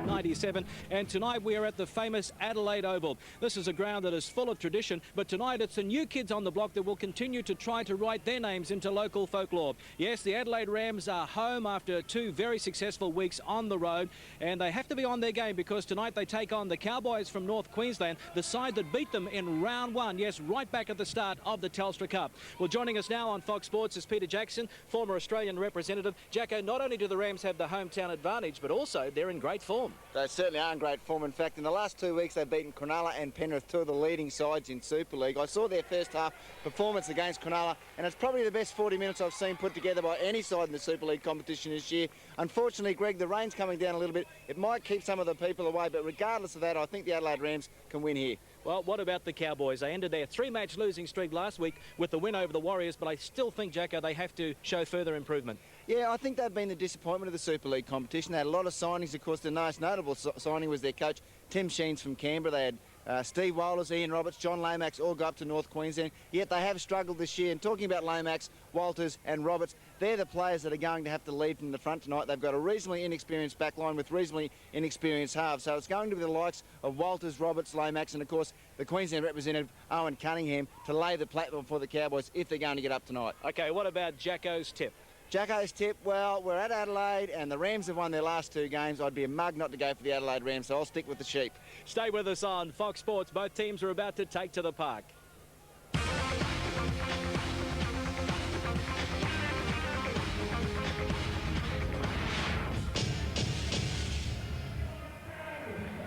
97. And tonight we are at the famous Adelaide Oval. This is a ground that is full of tradition, but tonight it's the new kids on the block that will continue to try to write their names into local folklore. Yes, the Adelaide Rams are home after 2 very successful weeks on the road, and they have to be on their game because tonight they take on the Cowboys from North Queensland, the side that beat them in round 1. Yes, right back at the start of the Telstra Cup. Well, joining us now on Fox Sports is Peter Jackson, former Australian representative. Jacko, not only do the Rams have the hometown advantage, but also they're in great form. They certainly are in great form. In fact, in the last 2 weeks, they've beaten Cronulla and Penrith, 2 of the leading sides in Super League. I saw their first half performance against Cronulla, and it's probably the best 40 minutes I've seen put together by any side in the Super League competition this year. Unfortunately, Greg, the rain's coming down a little bit. It might keep some of the people away, but regardless of that, I think the Adelaide Rams can win here. Well, what about the Cowboys? They ended their 3-match losing streak last week with the win over the Warriors, but I still think, Jacko, they have to show further improvement. Yeah, I think they've been the disappointment of the Super League competition. They had a lot of signings. Of course, the most notable signing was their coach, Tim Sheens from Canberra. They had Steve Walters, Ian Roberts, John Lomax all go up to North Queensland, yet they have struggled this year. And talking about Lomax, Walters and Roberts, they're the players that are going to have to lead from the front tonight. They've got a reasonably inexperienced back line with reasonably inexperienced halves, so it's going to be the likes of Walters, Roberts, Lomax and, of course, the Queensland representative, Owen Cunningham, to lay the platform for the Cowboys if they're going to get up tonight. OK, what about Jacko's tip? Jacko's tip, well, we're at Adelaide and the Rams have won their last 2 games. I'd be a mug not to go for the Adelaide Rams, so I'll stick with the sheep. Stay with us on Fox Sports. Both teams are about to take to the park.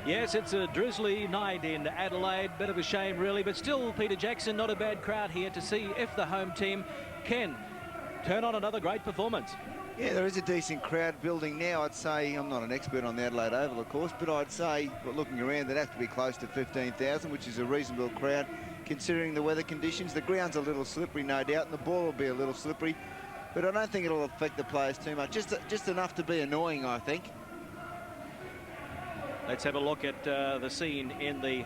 Yes, it's a drizzly night in Adelaide. Bit of a shame, really, but still, Peter Jackson, not a bad crowd here to see if the home team can turn on another great performance. Yeah, there is a decent crowd building now. I'd say, I'm not an expert on the Adelaide Oval, of course, but I'd say, looking around, they'd have to be close to 15,000, which is a reasonable crowd, considering the weather conditions. The ground's a little slippery, no doubt, and the ball will be a little slippery, but I don't think it'll affect the players too much. Just enough to be annoying, I think. Let's have a look at the scene in the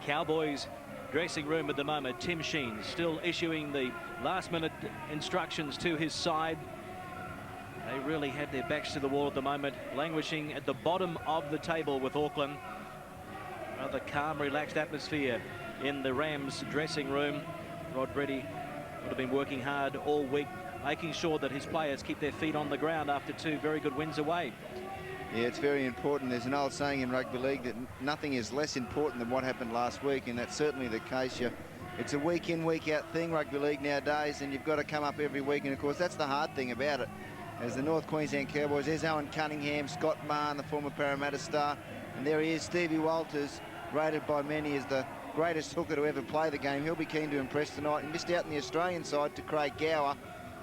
Cowboys dressing room at the moment. Tim Sheens still issuing the last-minute instructions to his side. They really have their backs to the wall at the moment, languishing at the bottom of the table with Auckland. Rather calm, relaxed atmosphere in the Rams dressing room. Rod Brady would have been working hard all week, making sure that his players keep their feet on the ground after 2 very good wins away. Yeah, it's very important. There's an old saying in rugby league that nothing is less important than what happened last week, and that's certainly the case. It's a week-in, week-out thing, rugby league nowadays, and you've got to come up every week, and of course that's the hard thing about it. As the North Queensland Cowboys, there's Owen Cunningham, Scott Marn, the former Parramatta star, and there he is, Stevie Walters, rated by many as the greatest hooker to ever play the game. He'll be keen to impress tonight, and missed out in the Australian side to Craig Gower.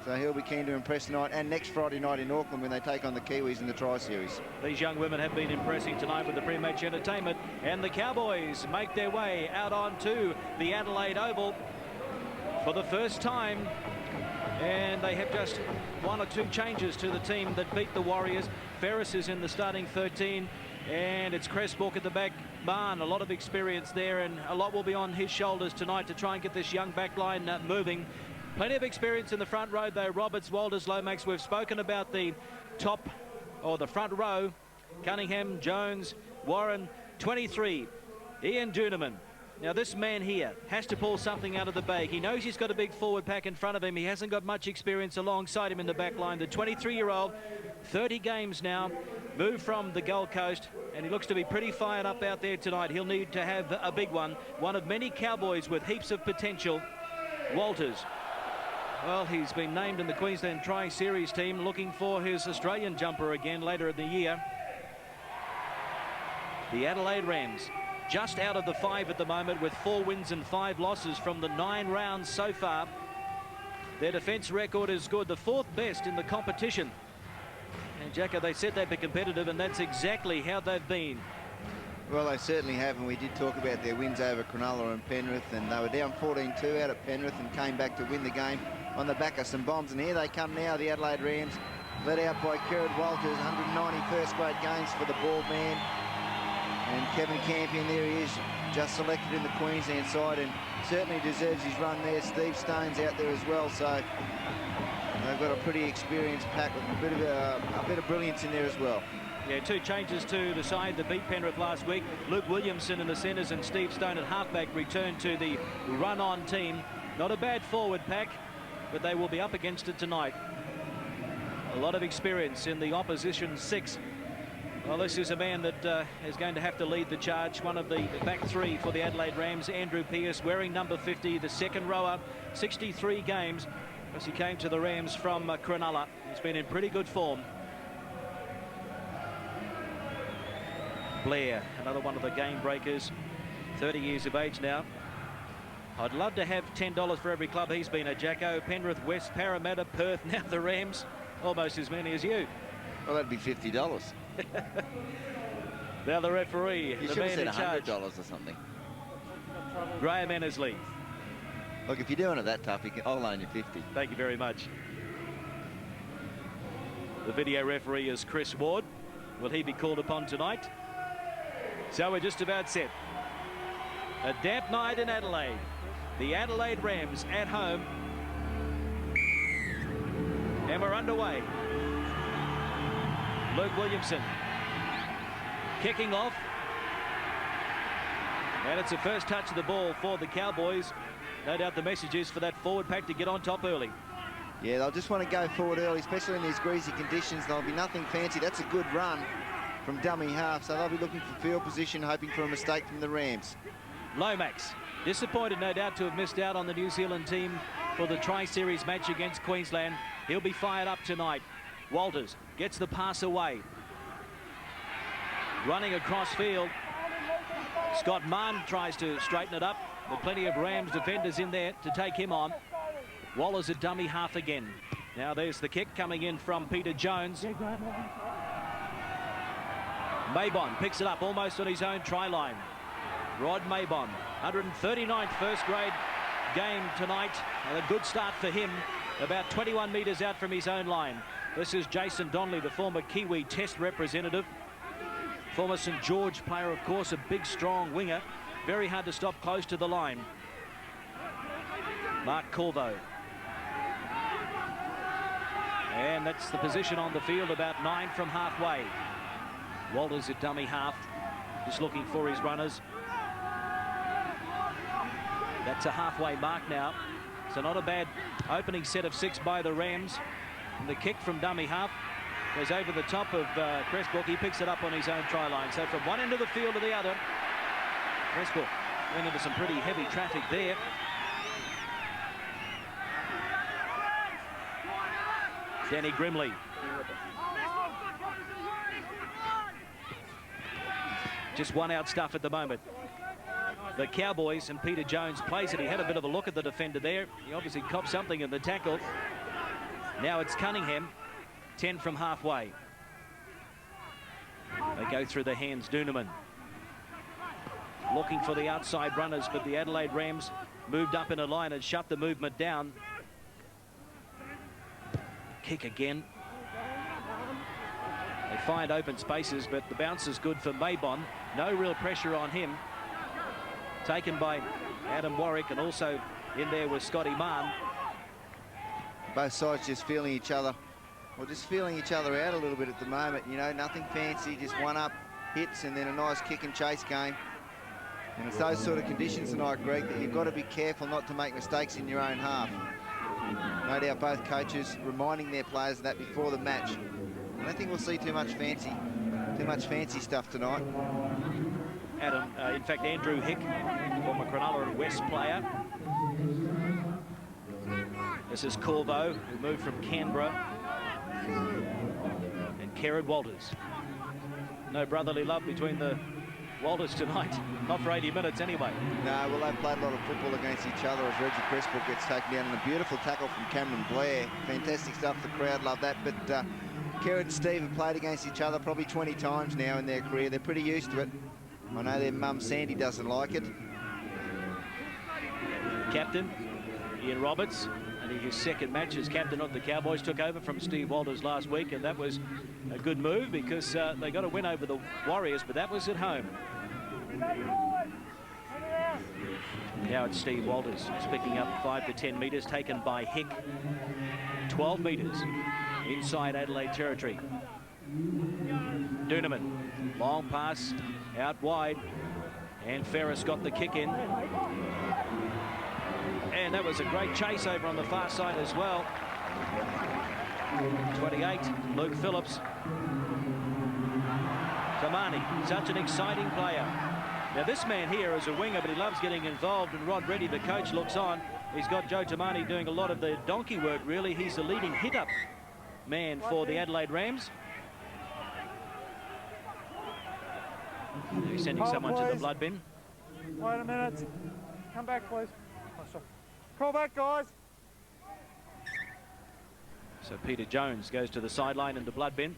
So he'll be keen to impress tonight and next Friday night in Auckland when they take on the Kiwis in the Tri-Series. These young women have been impressing tonight with the pre-match entertainment, and the Cowboys make their way out onto the Adelaide Oval for the first time. And they have just 1 or 2 changes to the team that beat the Warriors. Ferris is in the starting 13, and it's Cresswalk at the back. Barn, a lot of experience there, and a lot will be on his shoulders tonight to try and get this young back line moving. Plenty of experience in the front row, though. Roberts, Walters, Lomax. We've spoken about the top, or the front row. Cunningham, Jones, Warren, 23. Ian Duneman. Now, this man here has to pull something out of the bag. He knows he's got a big forward pack in front of him. He hasn't got much experience alongside him in the back line. The 23-year-old, 30 games now, moved from the Gold Coast, and he looks to be pretty fired up out there tonight. He'll need to have a big one of many Cowboys with heaps of potential. Walters. Well, he's been named in the Queensland Tri-Series team, looking for his Australian jumper again later in the year. The Adelaide Rams just out of the 5 at the moment with 4 wins and 5 losses from the 9 rounds so far. Their defence record is good, the 4th best in the competition. And Jacko, they said they'd be competitive, and that's exactly how they've been. Well, they certainly have, and we did talk about their wins over Cronulla and Penrith, and they were down 14-2 out at Penrith and came back to win the game on the back of some bombs. And here they come now, the Adelaide Rams, led out by Kerrod Walters, 190 first-grade games for the bald man. And Kevin Campion, there he is, just selected in the Queensland side, and certainly deserves his run there. Steve Stone's out there as well, so they've got a pretty experienced pack with a bit of brilliance in there as well. Yeah, 2 changes to the side that beat Penrith last week. Luke Williamson in the centres and Steve Stone at halfback return to the run-on team. Not a bad forward pack, but they will be up against it tonight. A lot of experience in the opposition 6. Well, this is a man that is going to have to lead the charge. One of the back 3 for the Adelaide Rams, Andrew Pearce, wearing number 50, the second rower, 63 games as he came to the Rams from Cronulla. He's been in pretty good form. Blair, another one of the game breakers, 30 years of age now. I'd love to have $10 for every club he's been at, Jacko. Penrith, West, Parramatta, Perth, now the Rams. Almost as many as you. Well, that'd be $50. Now the referee, You the should have man said in charge, $100 or something. Graham Ennersley. Look, if you're doing it that tough, I'll loan you 50. Thank you very much. The video referee is Chris Ward. Will he be called upon tonight? So we're just about set. A damp night in Adelaide. The Adelaide Rams at home. And we're underway. Luke Williamson kicking off. And it's the first touch of the ball for the Cowboys. No doubt the message is for that forward pack to get on top early. Yeah, they'll just want to go forward early, especially in these greasy conditions. There'll be nothing fancy. That's a good run from dummy half, so they'll be looking for field position, hoping for a mistake from the Rams. Lomax, disappointed no doubt to have missed out on the New Zealand team for the Tri-Series match against Queensland. He'll be fired up tonight. Walters gets the pass away. Running across field. Scott Mann tries to straighten it up. With plenty of Rams defenders in there to take him on. Waller's at dummy half again. Now there's the kick coming in from Peter Jones. Maybon picks it up almost on his own try line. Rod Maybon, 139th first grade game tonight. And a good start for him. About 21 metres out from his own line. This is Jason Donnelly, the former Kiwi Test representative. Former St George player, of course, a big, strong winger. Very hard to stop close to the line. Mark Corvo. And that's the position on the field, about 9 from halfway. Walters at dummy half, just looking for his runners. That's a halfway mark now. So not a bad opening set of 6 by the Rams. And the kick from dummy half goes over the top of Pressbrook. He picks it up on his own try line. So from one end of the field to the other, Pressbrook went into some pretty heavy traffic there. Danny Grimley. Just one out stuff at the moment. The Cowboys, and Peter Jones plays it. He had a bit of a look at the defender there. He obviously copped something in the tackle. Now it's Cunningham, 10 from halfway. They go through the hands, Doonerman. Looking for the outside runners, but the Adelaide Rams moved up in a line and shut the movement down. Kick again. They find open spaces, but the bounce is good for Maybon. No real pressure on him. Taken by Adam Warwick, and also in there was Scotty Mann. Both sides just feeling each other, or just feeling each other out a little bit at the moment. You know, nothing fancy, just one up hits and then a nice kick and chase game. And it's those sort of conditions tonight, Greg, that you've got to be careful not to make mistakes in your own half. No doubt both coaches reminding their players of that before the match. I don't think we'll see too much fancy stuff tonight. Adam, in fact, Andrew Hick, former Cronulla and West player. This is Corvo, who moved from Canberra. And Kerrod Walters. No brotherly love between the Walters tonight. Not for 80 minutes anyway. No, well, they've played a lot of football against each other as Reggie Pressbrook gets taken down. And a beautiful tackle from Cameron Blair. Fantastic stuff. The crowd love that. But Kerrod and Steve have played against each other probably 20 times now in their career. They're pretty used to it. I know their mum Sandy doesn't like it. Captain Ian Roberts, and his second match as captain of the Cowboys, took over from Steve Walters last week, and that was a good move because they got a win over the Warriors, but that was at home. Now it's Steve Walters, who's picking up 5 to 10 metres, taken by Hick. 12 metres inside Adelaide territory. Doonerman, long pass out wide, and Ferris got the kick in. And that was a great chase over on the far side as well. 28, Luke Phillips. Tamani, such an exciting player. Now this man here is a winger, but he loves getting involved, and Rod Reddy, the coach, looks on. He's got Joe Tamani doing a lot of the donkey work, really. He's the leading hit-up man for the Adelaide Rams. He's sending someone to the blood bin. Wait a minute. Come back, please. Oh, sorry. Crawl back, guys. So Peter Jones goes to the sideline in the blood bin.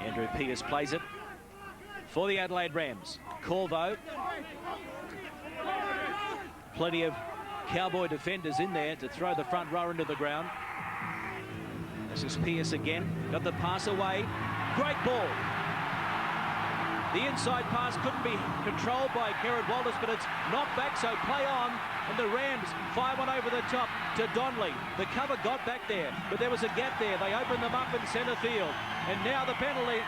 Andrew Peters plays it for the Adelaide Rams. Corvo. Plenty of Cowboy defenders in there to throw the front row into the ground. This is Pearce again. Got the pass away. Great ball. The inside pass couldn't be controlled by Kerrod Walters, but it's knocked back, so play on. And the Rams fire one over the top to Donnelly. The cover got back there, but there was a gap there. They opened them up in centre field. And now the penalty.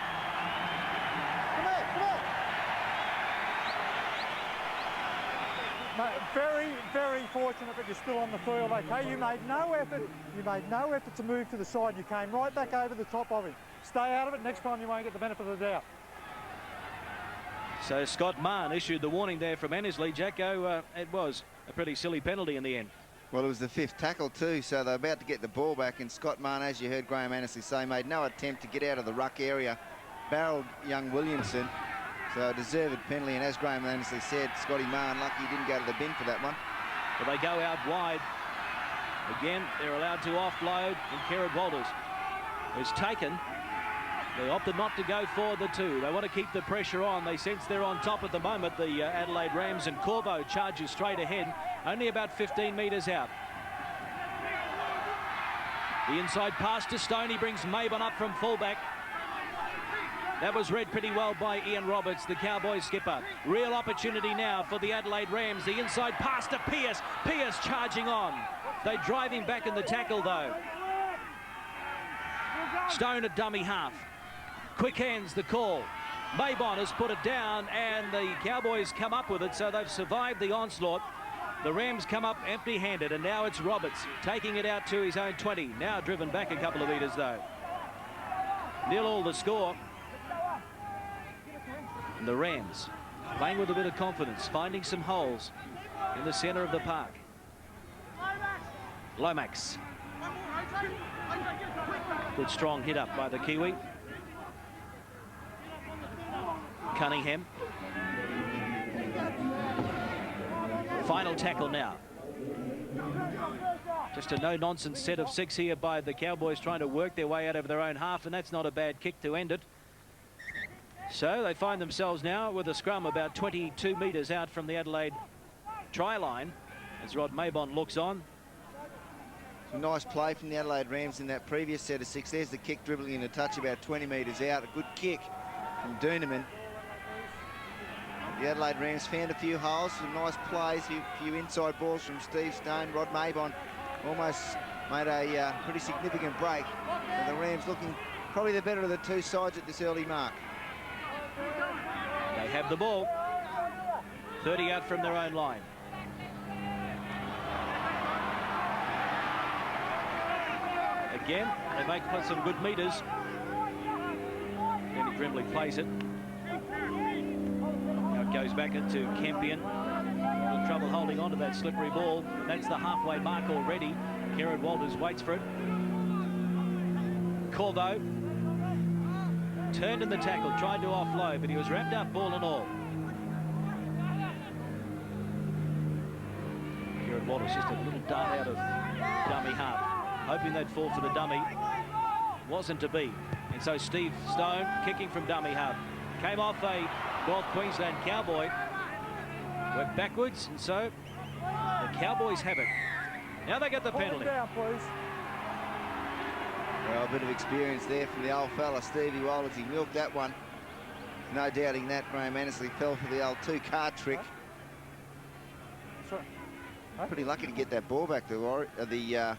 Mate, very, very fortunate that you're still on the field. Okay, you made no effort. You made no effort to move to the side. You came right back over the top of him. Stay out of it. Next time you won't get the benefit of the doubt. So Scott Mann issued the warning there from Annesley. Jacko, it was a pretty silly penalty in the end. Well, it was the 5th tackle too, so they're about to get the ball back, and Scott Mann, as you heard Graham Annesley say, made no attempt to get out of the ruck area, barreled young Williamson, so a deserved penalty, and as Graham Annesley said, Scotty Mann, lucky he didn't go to the bin for that one. But they go out wide. Again, they're allowed to offload, and Kerrod Walters is taken. They opted not to go for the 2. They want to keep the pressure on. They sense they're on top at the moment, the Adelaide Rams, and Corvo charges straight ahead, only about 15 metres out. The inside pass to Stone. He brings Mabon up from fullback. That was read pretty well by Ian Roberts, the Cowboys skipper. Real opportunity now for the Adelaide Rams. The inside pass to Pearce. Pearce charging on. They drive him back in the tackle, though. Stone at dummy half. Quick hands, the call. Mabon has put it down, and the Cowboys come up with it, so they've survived the onslaught. The Rams come up empty-handed, and now it's Roberts taking it out to his own 20. Now driven back a couple of metres, though. 0-0 the score. And the Rams playing with a bit of confidence, finding some holes in the centre of the park. Lomax. Good strong hit up by the Kiwi. Cunningham. Final tackle now. Just a no-nonsense set of 6 here by the Cowboys, trying to work their way out of their own half, and that's not a bad kick to end it. So they find themselves now with a scrum about 22 metres out from the Adelaide try line as Rod Mabon looks on. Some nice play from the Adelaide Rams in that previous set of 6. There's the kick dribbling in a touch about 20 metres out. A good kick from Doonerman. The Adelaide Rams found a few holes, some nice plays, a few inside balls from Steve Stone. Rod Mabon almost made a pretty significant break. And the Rams looking probably the better of the 2 sides at this early mark. They have the ball. 30 out from their own line. Again, they make some good metres. Danny Brimley plays it. Now it goes back into Campion. A little trouble holding on to that slippery ball. That's the halfway mark already. Kerrod Walters waits for it. Corvo turned in the tackle, tried to offload, but he was wrapped up, ball and all. Kerrod Walters just a little dart out of dummy half, hoping they'd fall for the dummy. Wasn't to be. And so Steve Stone, kicking from dummy half, came off a North Queensland Cowboy, went backwards, and so the Cowboys have it. Now they get the penalty. Down, please. Well, a bit of experience there from the old fella, Stevie Walters. He milked that one. No doubting that. Graham Annesley fell for the old 2-card trick. Sorry. Pretty lucky to get that ball back, the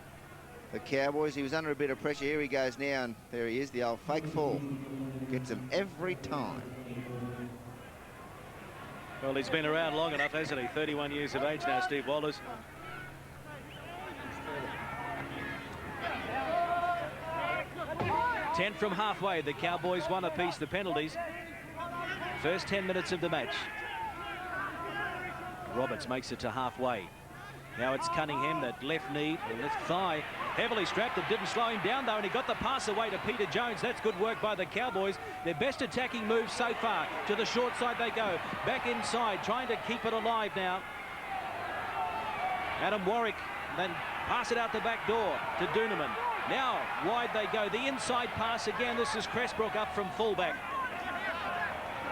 the Cowboys. He was under a bit of pressure. Here he goes now, and there he is, the old fake fall. Gets him every time. Well, he's been around long enough, hasn't he? 31 years of age now, Steve Walters. Ten from halfway. The Cowboys won apiece the penalties. First 10 minutes of the match. Roberts makes it to halfway. Now it's Cunningham, that left knee, or left thigh, heavily strapped. It didn't slow him down, though, and he got the pass away to Peter Jones. That's good work by the Cowboys. Their best attacking move so far. To the short side they go. Back inside, trying to keep it alive now. Adam Warwick, then pass it out the back door to Doonerman. Now wide they go. The inside pass again. This is Cressbrook up from fullback.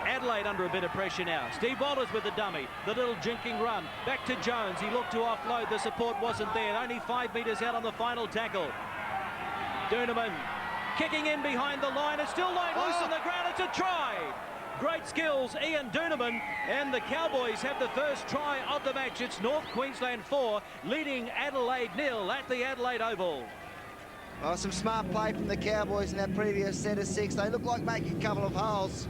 Adelaide under a bit of pressure now. Steve Walters with the dummy. The little jinking run. Back to Jones. He looked to offload. The support wasn't there. Only 5 metres out on the final tackle. Doonerman kicking in behind the line. It's still lying loose on the ground. It's a try. Great skills, Ian Doonerman, and the Cowboys have the first try of the match. It's North Queensland 4, leading Adelaide 0 at the Adelaide Oval. Oh, some smart play from the Cowboys in that previous set of 6. They look like making a couple of holes.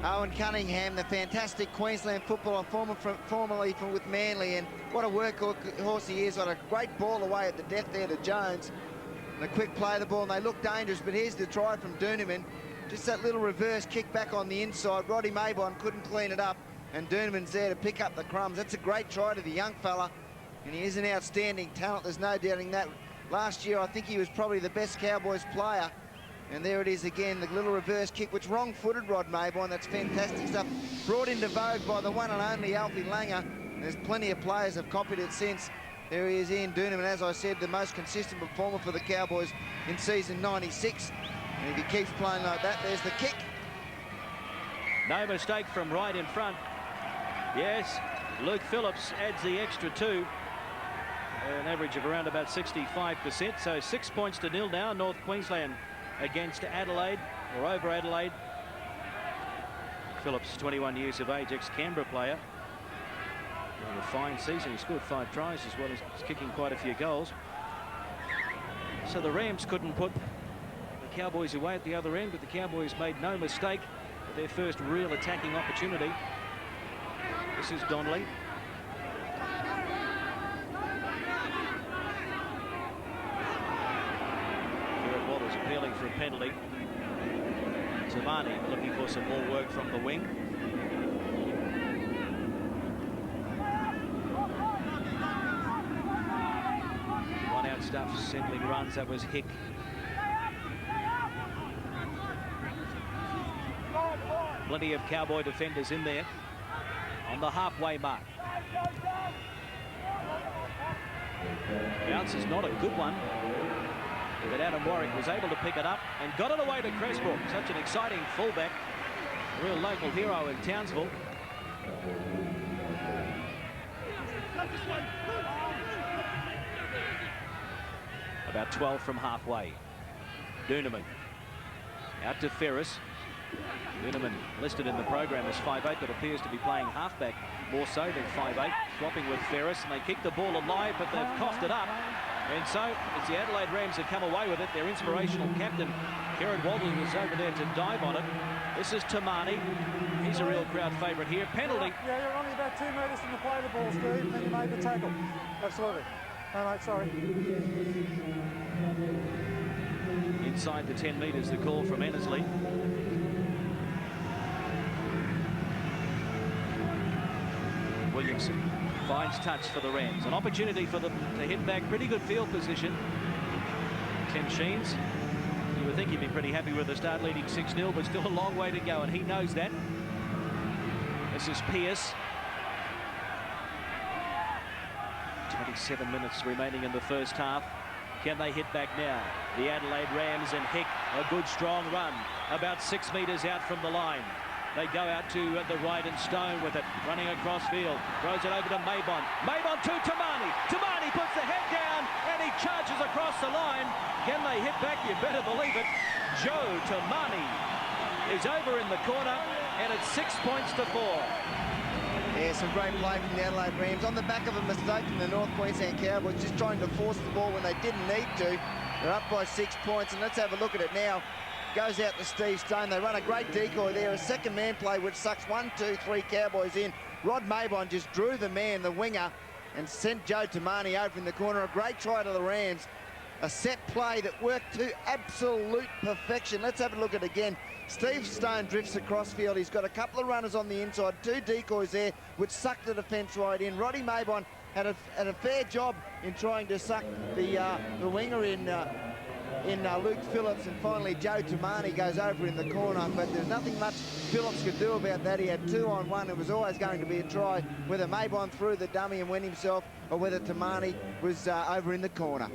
Owen Cunningham, the fantastic Queensland footballer, formerly with Manly, and what a workhorse he is. What a great ball away at the death there to Jones. And a quick play of the ball, and they look dangerous, but here's the try from Doonerman. Just that little reverse kick back on the inside. Roddy Maybon couldn't clean it up, and Doonerman's there to pick up the crumbs. That's a great try to the young fella, and he is an outstanding talent. There's no doubting that. Last year, I think he was probably the best Cowboys player. And there it is again, the little reverse kick, which wrong-footed Rod Maybon. That's fantastic stuff. Brought into vogue by the one and only Alfie Langer. There's plenty of players have copied it since. There he is, Ian Doonerman, as I said, the most consistent performer for the Cowboys in season 96. And if he keeps playing like that, there's the kick. No mistake from right in front. Yes, Luke Phillips adds the extra 2. An average of around about 65%. So 6 points to 0 now. North Queensland against Adelaide, or over Adelaide. Phillips, 21 years of age, ex-Canberra player. A fine season. He scored 5 tries as well as kicking quite a few goals. So the Rams couldn't put the Cowboys away at the other end, but the Cowboys made no mistake with their first real attacking opportunity. This is Donnelly. Walters appealing for a penalty. Tamani looking for some more work from the wing. One out stuff, settling runs. That was Hick. Plenty of Cowboy defenders in there on the halfway mark. Bounce is not a good one, but Adam Warwick was able to pick it up and got it away to Cressbrook. Such an exciting fullback, a real local hero in Townsville. About 12 from halfway. Doonerman out to Ferris. Doonerman listed in the program as 5'8", but appears to be playing halfback more so than 5'8", swapping with Ferris, and they kick the ball alive, but they've coughed it up. And so it's the Adelaide Rams that come away with it. Their inspirational captain, Kieran Walters, was over there to dive on it. This is Tamani. He's a real crowd favourite here. Penalty. Yeah, you're only about 2 metres from the play of the ball, Steve, and you made the tackle. Absolutely. No, mate, sorry. Inside the 10 metres, the call from Ennersley. Williamson finds touch for the Rams. An opportunity for them to hit back. Pretty good field position. Tim Sheens, you would think he'd be pretty happy with the start, leading 6-0, but still a long way to go, and he knows that. This is Pearce. 27 minutes remaining in the first half. Can they hit back now? The Adelaide Rams, and Hick, a good strong run, about 6 metres out from the line. They go out to the right, and Stone with it, running across field. Throws it over to Maybon. Maybon to Tamani. Tamani puts the head down, and he charges across the line. Can they hit back? You better believe it. Joe Tamani is over in the corner, and it's 6 points to 4. Yeah, some great play from the Adelaide Rams on the back of a mistake from the North Queensland Cowboys, just trying to force the ball when they didn't need to. They're up by 6 points, and let's have a look at it now. Goes out to Steve Stone. They run a great decoy there, a second man play which sucks 1, 2, 3 Cowboys in. Rod Mabon just drew the man, the winger, and sent Joe Tamani over in the corner. A great try to the Rams. A set play that worked to absolute perfection. Let's have a look at it again. Steve Stone drifts across field. He's got a couple of runners on the inside, 2 decoys there, which sucked the defence right in. Roddy Mabon had a fair job in trying to suck the winger in Luke Phillips, and finally Joe Tamani goes over in the corner, but there's nothing much Phillips could do about that. He had 2-on-1. It was always going to be a try, whether Mabon threw the dummy and went himself, or whether Tamani was over in the corner.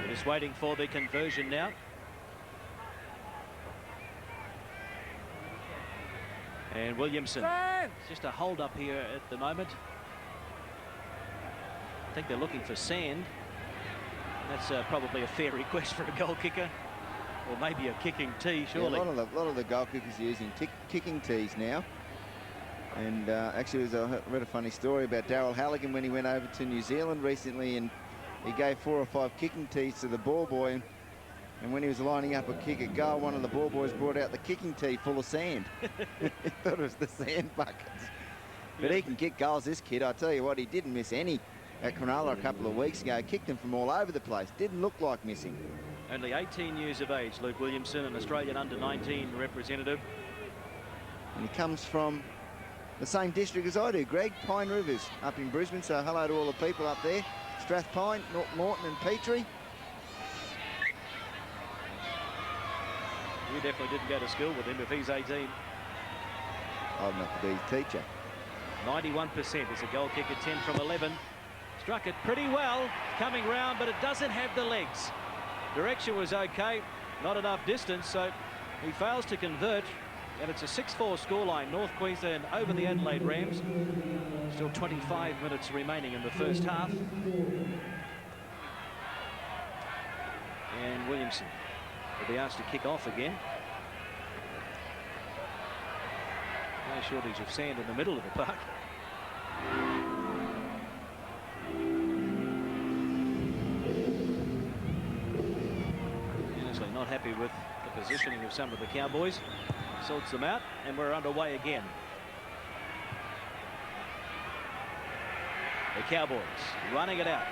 Just waiting for the conversion now. And Williamson. It's just a hold up here at the moment. I think they're looking for sand. That's probably a fair request for a goal kicker, or maybe a kicking tee, surely. Yeah, a lot of the goal kickers are using kicking tees now. And actually, I read a funny story about Darryl Halligan when he went over to New Zealand recently, and he gave 4 or 5 kicking tees to the ball boy, and when he was lining up a kick at goal, one of the ball boys brought out the kicking tee full of sand. He thought it was the sand buckets. But he can kick goals, this kid. I tell you what, he didn't miss any at Cronulla a couple of weeks ago. Kicked them from all over the place. Didn't look like missing. Only 18 years of age, Luke Williamson, an Australian under-19 representative. And he comes from the same district as I do, Greg, Pine Rivers, up in Brisbane. So hello to all the people up there. Strathpine, Morton and Petrie. You definitely didn't go to school with him if he's 18. Old enough to be his teacher. 91% as a goal kicker, 10 from 11. Struck it pretty well, coming round, but it doesn't have the legs. Direction was okay, not enough distance, so he fails to convert. And it's a 6-4 scoreline, North Queensland over the Adelaide Rams. Still 25 minutes remaining in the first half. And Williamson will be asked to kick off again. No shortage of sand in the middle of the park. Honestly, not happy with the positioning of some of the Cowboys. Sorts them out, and we're underway again. The Cowboys running it out.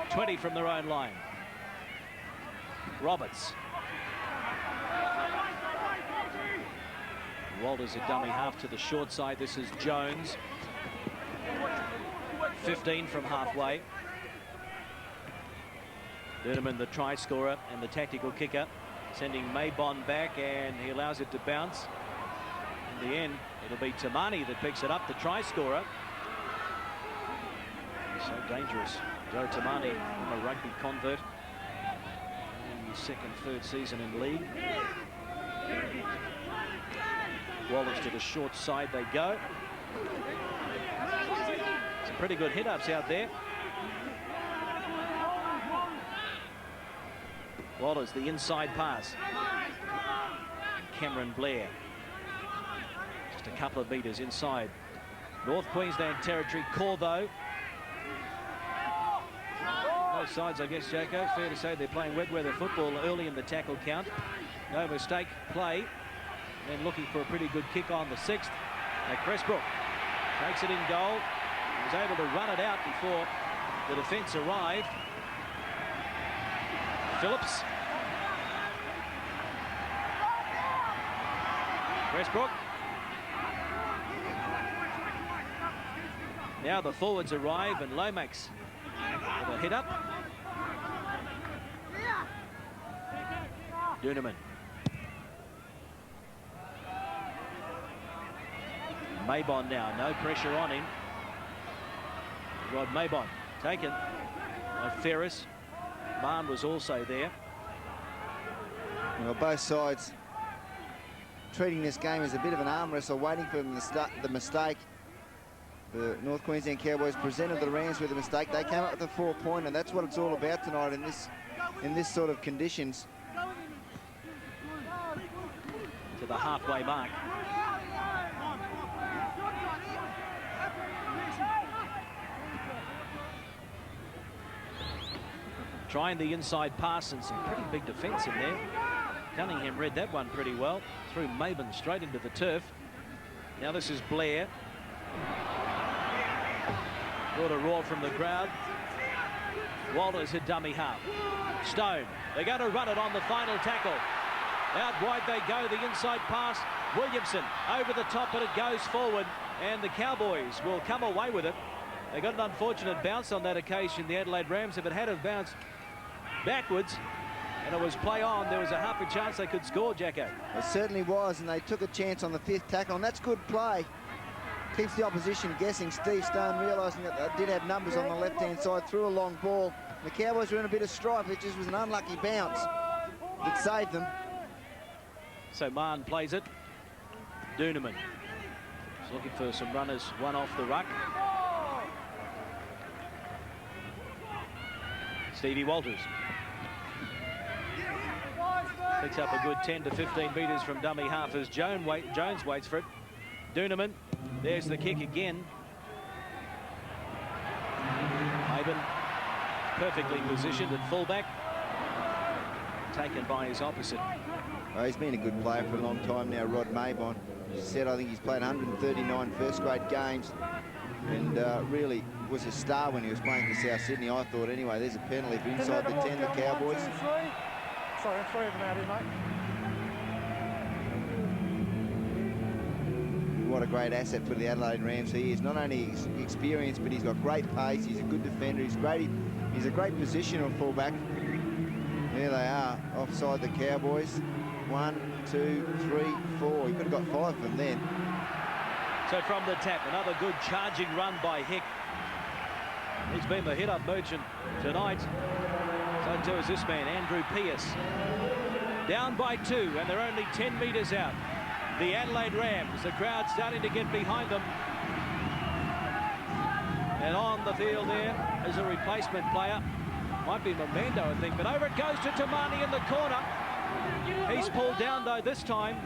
20 from their own line. Roberts. Walters a dummy half to the short side. This is Jones. 15 from halfway. Durneman, the try scorer and the tactical kicker, sending Mabon back, and he allows it to bounce. In the end, it'll be Tamani that picks it up, the try scorer. So dangerous. Joe Tamani, a rugby convert. In his second, third season in league. Wallace to the short side they go. Some pretty good hit-ups out there. Wallace, the inside pass. Cameron Blair. Just a couple of metres inside North Queensland territory. Corvo. Both sides, I guess, Jacko, fair to say they're playing wet weather football early in the tackle count. No mistake play. And looking for a pretty good kick on the 6th. Cressbrook takes it in goal. He was able to run it out before the defence arrived. Phillips. Cressbrook. Now the forwards arrive, and Lomax with a hit up. Durneman. Mabon now, no pressure on him. Rod Mabon taken by Ferris. Mahon was also there. Well, both sides treating this game as a bit of an arm wrestle, waiting for them to start the mistake. The North Queensland Cowboys presented the Rams with a mistake. They came up with a 4-point, and that's what it's all about tonight in this sort of conditions. the halfway mark. Trying the inside pass and some pretty big defence in there. Cunningham read that one pretty well. Threw Maben straight into the turf. Now this is Blair. Got a roar from the crowd. Walters hit dummy half. Stone. They're going to run it on the final tackle. Out wide they go. The inside pass. Williamson over the top, but it goes forward. And the Cowboys will come away with it. They got an unfortunate bounce on that occasion, the Adelaide Rams. If it had have bounced backwards and it was play on, there was a half a chance they could score, Jacko. It certainly was, and they took a chance on the 5th tackle, and that's good play. Keeps the opposition guessing. Steve Stone realising that they did have numbers on the left-hand side, threw a long ball. The Cowboys were in a bit of strife. It just was an unlucky bounce that saved them. So Mahon plays it. Doonerman is looking for some runners, one off the ruck. Stevie Walters picks up a good 10 to 15 metres from dummy half as Jones waits for it. Doonerman, there's the kick again. Maben perfectly positioned at fullback, taken by his opposite. Well, he's been a good player for a long time now, Rod Maben. As I said, I think he's played 139 first-grade games and really was a star when he was playing for South Sydney, I thought. Anyway, there's a penalty for inside the 10, the Cowboys. 1, 2, 3. Sorry, 3 of them out here, mate. What a great asset for the Adelaide Rams he is. Not only experienced, but he's got great pace. He's a good defender. He's great. He's a great positional fullback. There they are, offside the Cowboys. 1, 2, 3, 4. He could have got 5 of them then. So from the tap, another good charging run by Hick. He's been the hit-up merchant tonight. So too is this man, Andrew Pearce. Down by 2, and they're only 10 metres out. The Adelaide Rams, the crowd starting to get behind them. And on the field there is a replacement player. Might be Momendo, I think, but over it goes to Tamani in the corner. He's pulled down, though, this time.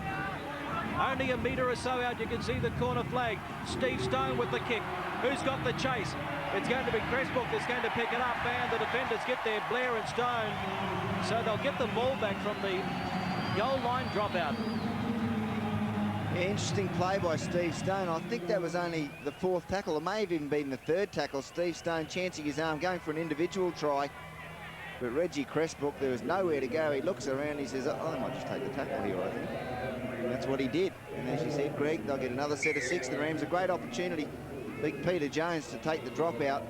Only a metre or so out, you can see the corner flag. Steve Stone with the kick. Who's got the chase? It's going to be Cressbrook that's going to pick it up, and the defenders get there, Blair and Stone. So they'll get the ball back from the goal line dropout. Yeah, interesting play by Steve Stone. I think that was only the 4th tackle. It may have even been the 3rd tackle. Steve Stone chancing his arm, going for an individual try. But Reggie Cressbrook, there was nowhere to go. He looks around, he says, oh, I might just take the tackle here, I think. And that's what he did. And as you said, Greg, they'll get another set of 6. The Rams a great opportunity. Big Peter Jones to take the drop out.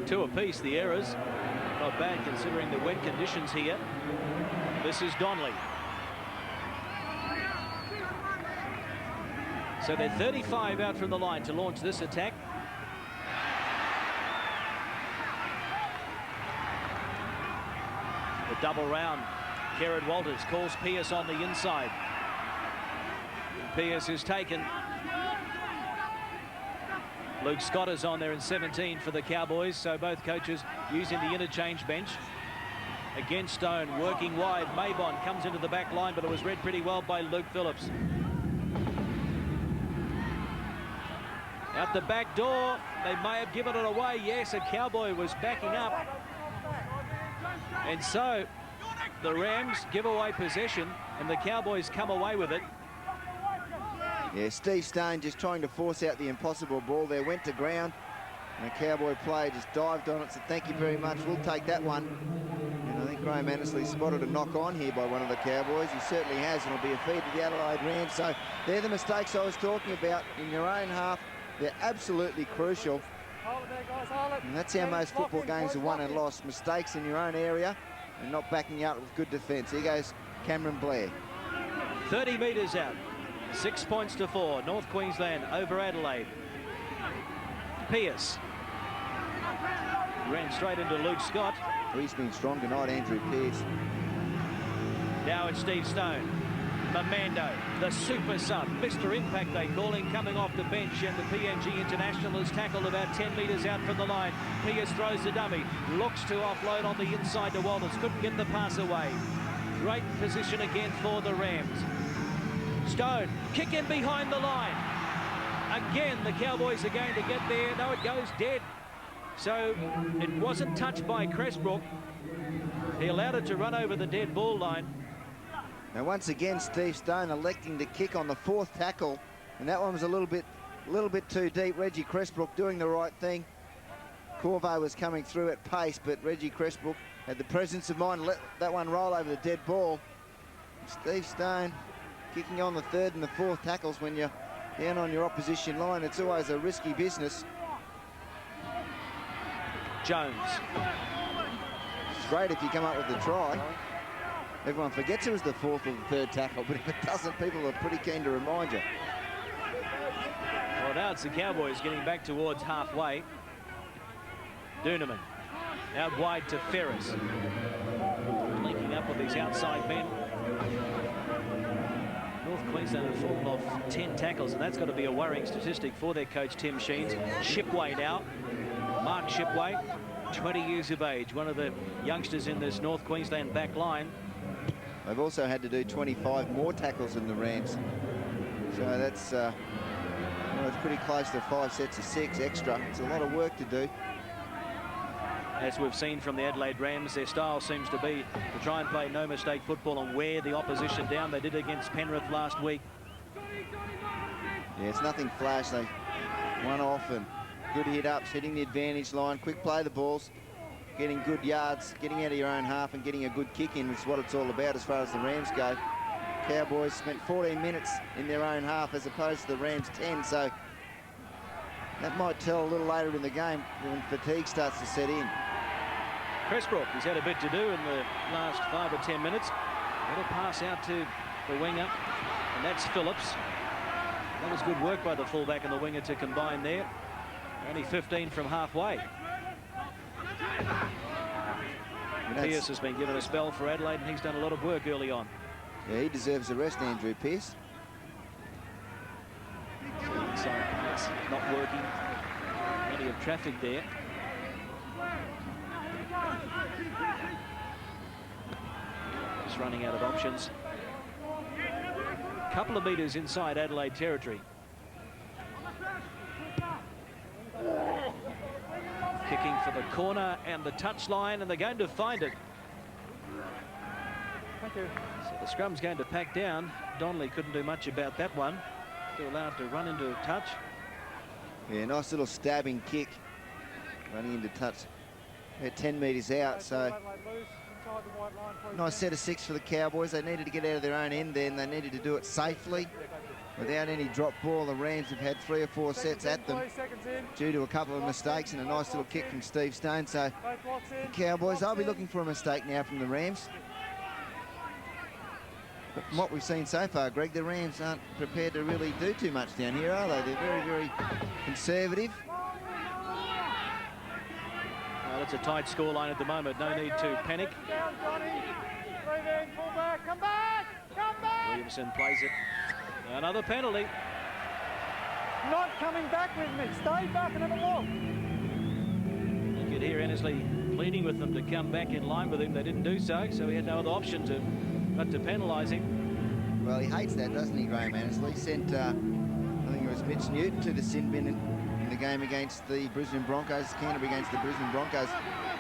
Two apiece, the errors. Not bad considering the wet conditions here. This is Donnelly. So they're 35 out from the line to launch this attack. The double round. Kerrod Walters calls Pearce on the inside. Pearce is taken. Luke Scott is on there in 17 for the Cowboys, so both coaches using the interchange bench. Again, Stone working wide. Maben comes into the back line, but it was read pretty well by Luke Phillips. Out the back door, they may have given it away. Yes, a Cowboy was backing up. And so the Rams give away possession and the Cowboys come away with it. Yeah, Steve Stone just trying to force out the impossible ball there, went to ground, and a Cowboy player just dived on it, said thank you very much, we'll take that one. And I think Graham Annesley spotted a knock on here by one of the Cowboys. He certainly has, and it'll be a feed to the Adelaide Rams. So they're the mistakes I was talking about in your own half. They're absolutely crucial. Hold it there, guys, hold it. And that's how most football games are won and lost. Mistakes in your own area and not backing out with good defence. Here goes Cameron Blair. 30 metres out. 6 points to 4. North Queensland over Adelaide. Pearce ran straight into Luke Scott. He's been strong tonight, Andrew Pearce. Now it's Steve Stone. Mamando, the super sub, Mr. Impact they call him, coming off the bench, and the PNG international is tackled about 10 metres out from the line. Pierce throws the dummy, looks to offload on the inside to Walters, couldn't get the pass away. Great position again for the Rams. Stone, kick in behind the line. Again, the Cowboys are going to get there. No, it goes dead. So it wasn't touched by Cressbrook. He allowed it to run over the dead ball line. Now once again, Steve Stone electing to kick on the 4th tackle, and that one was a little bit too deep. Reggie Cressbrook doing the right thing. Corvo was coming through at pace, but Reggie Cressbrook had the presence of mind to let that one roll over the dead ball. Steve Stone kicking on the 3rd and the 4th tackles when you're down on your opposition line. It's always a risky business. Jones. It's great if you come up with a try. Everyone forgets it was the 4th or the 3rd tackle, but if it doesn't, people are pretty keen to remind you. Well, now it's the Cowboys getting back towards halfway. Duneman out wide to Ferris. Linking up with these outside men. North Queensland have fallen off 10 tackles, and that's got to be a worrying statistic for their coach, Tim Sheens. Shipway now. Mark Shipway, 20 years of age, one of the youngsters in this North Queensland back line. They've also had to do 25 more tackles than the Rams. So that's well, it's pretty close to 5 sets of 6 extra. It's a lot of work to do. As we've seen from the Adelaide Rams, their style seems to be to try and play no-mistake football and wear the opposition down. They did against Penrith last week. Yeah, it's nothing flash. They one off and good hit-ups, hitting the advantage line, quick play the balls, getting good yards, getting out of your own half and getting a good kick in, which is what it's all about as far as the Rams go. Cowboys spent 14 minutes in their own half as opposed to the Rams 10, so that might tell a little later in the game when fatigue starts to set in. Cressbrook, he's had a bit to do in the last 5 or 10 minutes. Little pass out to the winger, and that's Phillips. That was good work by the fullback and the winger to combine there. Only 15 from halfway. Pierce has been given a spell for Adelaide, and he's done a lot of work early on. Yeah, he deserves a rest, Andrew Pierce. Inside pass not working. Plenty of traffic there. Just running out of options. Couple of metres inside Adelaide territory. Kicking for the corner and the touchline, and they're going to find it. Thank you. So the scrum's going to pack down. Donnelly couldn't do much about that one. Still allowed to run into touch. Yeah, nice little stabbing kick. Running into touch. They're 10 metres out, so nice set of 6 for the Cowboys. They needed to get out of their own end then. They needed to do it safely without any drop ball. The Rams have had 3 or 4 sets at them due to a couple of mistakes and a nice little kick from Steve Stone. So the Cowboys, they'll be looking for a mistake now from the Rams. But from what we've seen so far, Greg, the Rams aren't prepared to really do too much down here, are they? They're very, very conservative. Well, it's a tight scoreline at the moment. No need to panic. Williamson plays it. Another penalty. Not coming back with me. Stay back and have a look. You could hear Annesley pleading with them to come back in line with him. They didn't do so, so he had no other option but to penalise him. Well, he hates that, doesn't he, Graham Annesley? Sent, I think it was Mitch Newton to the sin bin in the game against the Brisbane Broncos, Canterbury against the Brisbane Broncos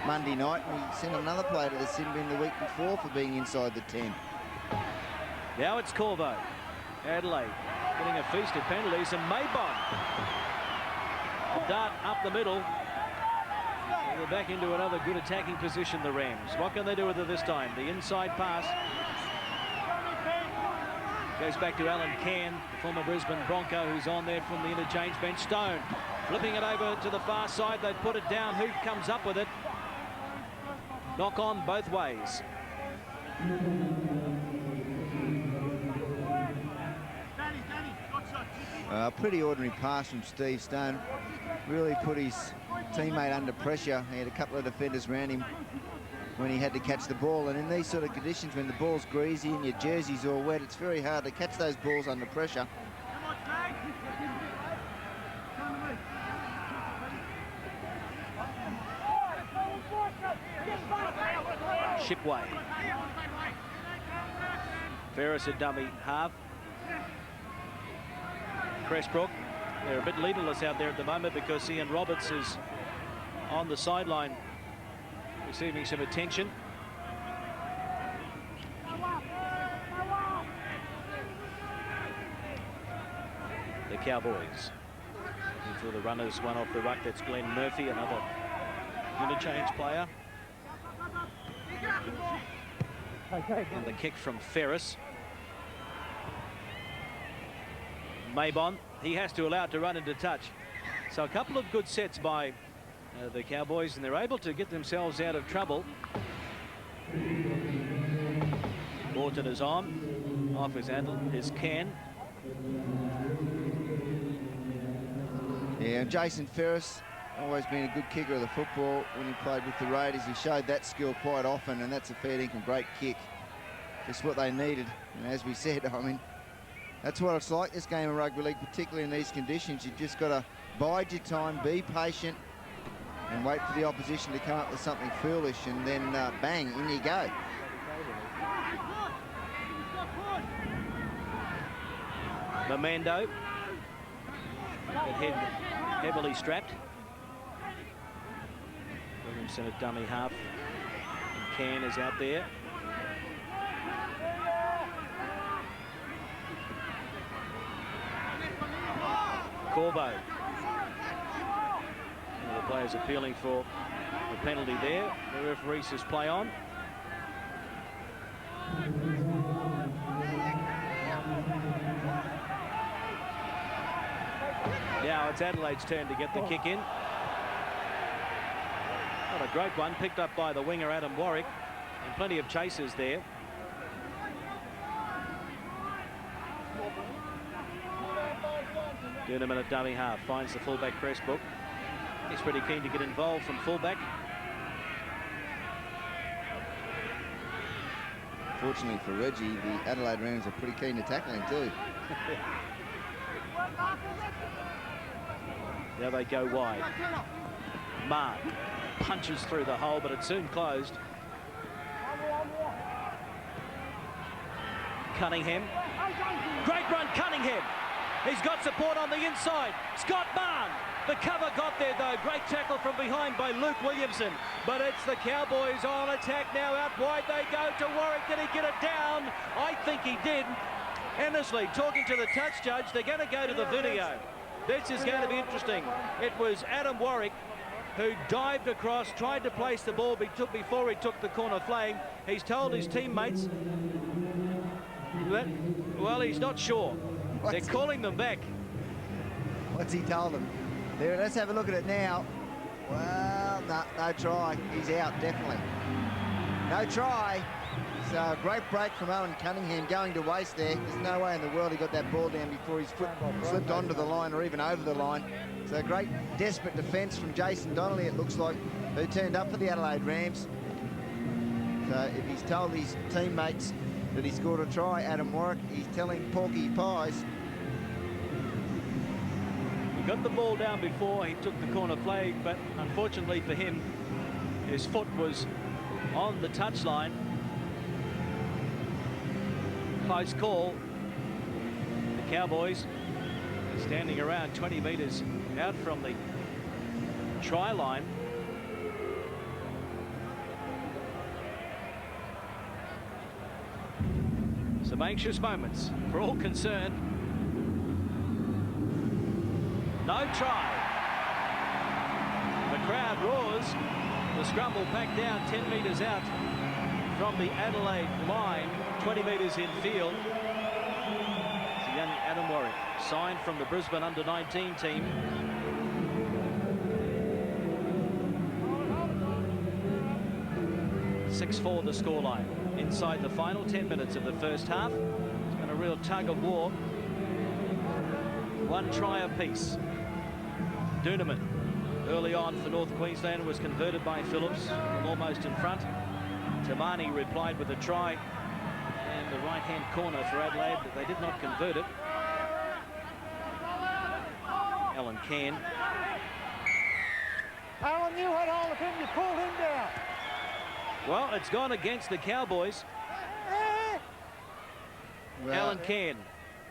Monday night, and he sent another player to the sin bin the week before for being inside the 10. Now it's Corvo. Adelaide getting a feast of penalties, and Maybon. A dart up the middle. They're back into another good attacking position, the Rams. What can they do with it this time? The inside pass goes back to Alan Cairn, the former Brisbane Bronco, who's on there from the interchange bench. Stone flipping it over to the far side. They put it down. Who comes up with it? Knock on both ways. Pretty ordinary pass from Steve Stone. Really put his teammate under pressure. He had a couple of defenders around him. when he had to catch the ball. And in these sort of conditions, when the ball's greasy and your jersey's all wet, it's very hard to catch those balls under pressure. Shipway. Ferris a dummy half. Cressbrook, they're a bit leaderless out there at the moment because Ian Roberts is on the sideline receiving some attention. The Cowboys looking for the runners, one off the ruck. That's Glenn Murphy, another interchange player. And the kick from Ferris. Maybon, he has to allow it to run into touch. So a couple of good sets by the Cowboys, and they're able to get themselves out of trouble. Morton is on, off his handle is Can. Yeah, and Jason Ferris, always been a good kicker of the football. When he played with the Raiders, he showed that skill quite often, and that's a fair dinkum great kick. Just what they needed. And as we said, I mean, that's what it's like, this game of rugby league, particularly in these conditions. You've just got to bide your time, be patient, and wait for the opposition to come up with something foolish, and then bang, in you go. Mamando, head heavily strapped. Williamson a dummy half, and Can is out there. Corbo. One of the players appealing for the penalty there. The referee says play on. Now it's Adelaide's turn to get the kick in. Not a great one, picked up by the winger Adam Warwick, and plenty of chasers there. Duneman at dummy half, finds the fullback Cressbrook. He's pretty keen to get involved from fullback. Fortunately for Reggie, the Adelaide Rams are pretty keen to tackle him too. Now they go wide. Mark punches through the hole, but it's soon closed. Cunningham. Great run, Cunningham. He's got support on the inside. Scott Mann. The cover got there, though. Great tackle from behind by Luke Williamson. But it's the Cowboys on attack now. Out wide they go to Warwick. Did he get it down? I think he did. Annesley talking to the touch judge. They're going to go to the video. This is going to be interesting. It was Adam Warwick who dived across, tried to place the ball before he took the corner flag. He's told his teammates that, well, he's not sure. They're calling them back. What's he told them? There, let's have a look at it now. Well, no try. He's out, definitely. No try. So great break from Owen Cunningham, going to waste there. There's no way in the world he got that ball down before his foot slipped onto the line or even over the line. So great desperate defence from Jason Donnelly, it looks like, who turned up for the Adelaide Rams. So if he's told his teammates that he scored a try, Adam Warwick, he's telling Porky Pies. He got the ball down before he took the corner flag, but unfortunately for him, his foot was on the touchline. Close call. The Cowboys standing around 20 metres out from the try line. Some anxious moments for all concerned. No try. The crowd roars. The scrum will back down 10 metres out from the Adelaide line, 20 metres in field. It's a young Adam Warwick, signed from the Brisbane under-19 team. (6-4) the scoreline. Inside the final 10 minutes of the first half. It's been a real tug of war. One try apiece. Duneman, early on for North Queensland, was converted by Phillips, almost in front. Tamani replied with a try in the right-hand corner for Adelaide, but they did not convert it. Alan Cairn. Alan, you had hold of him, you pulled him down. Well, it's gone against the Cowboys. Well, Alan Cairn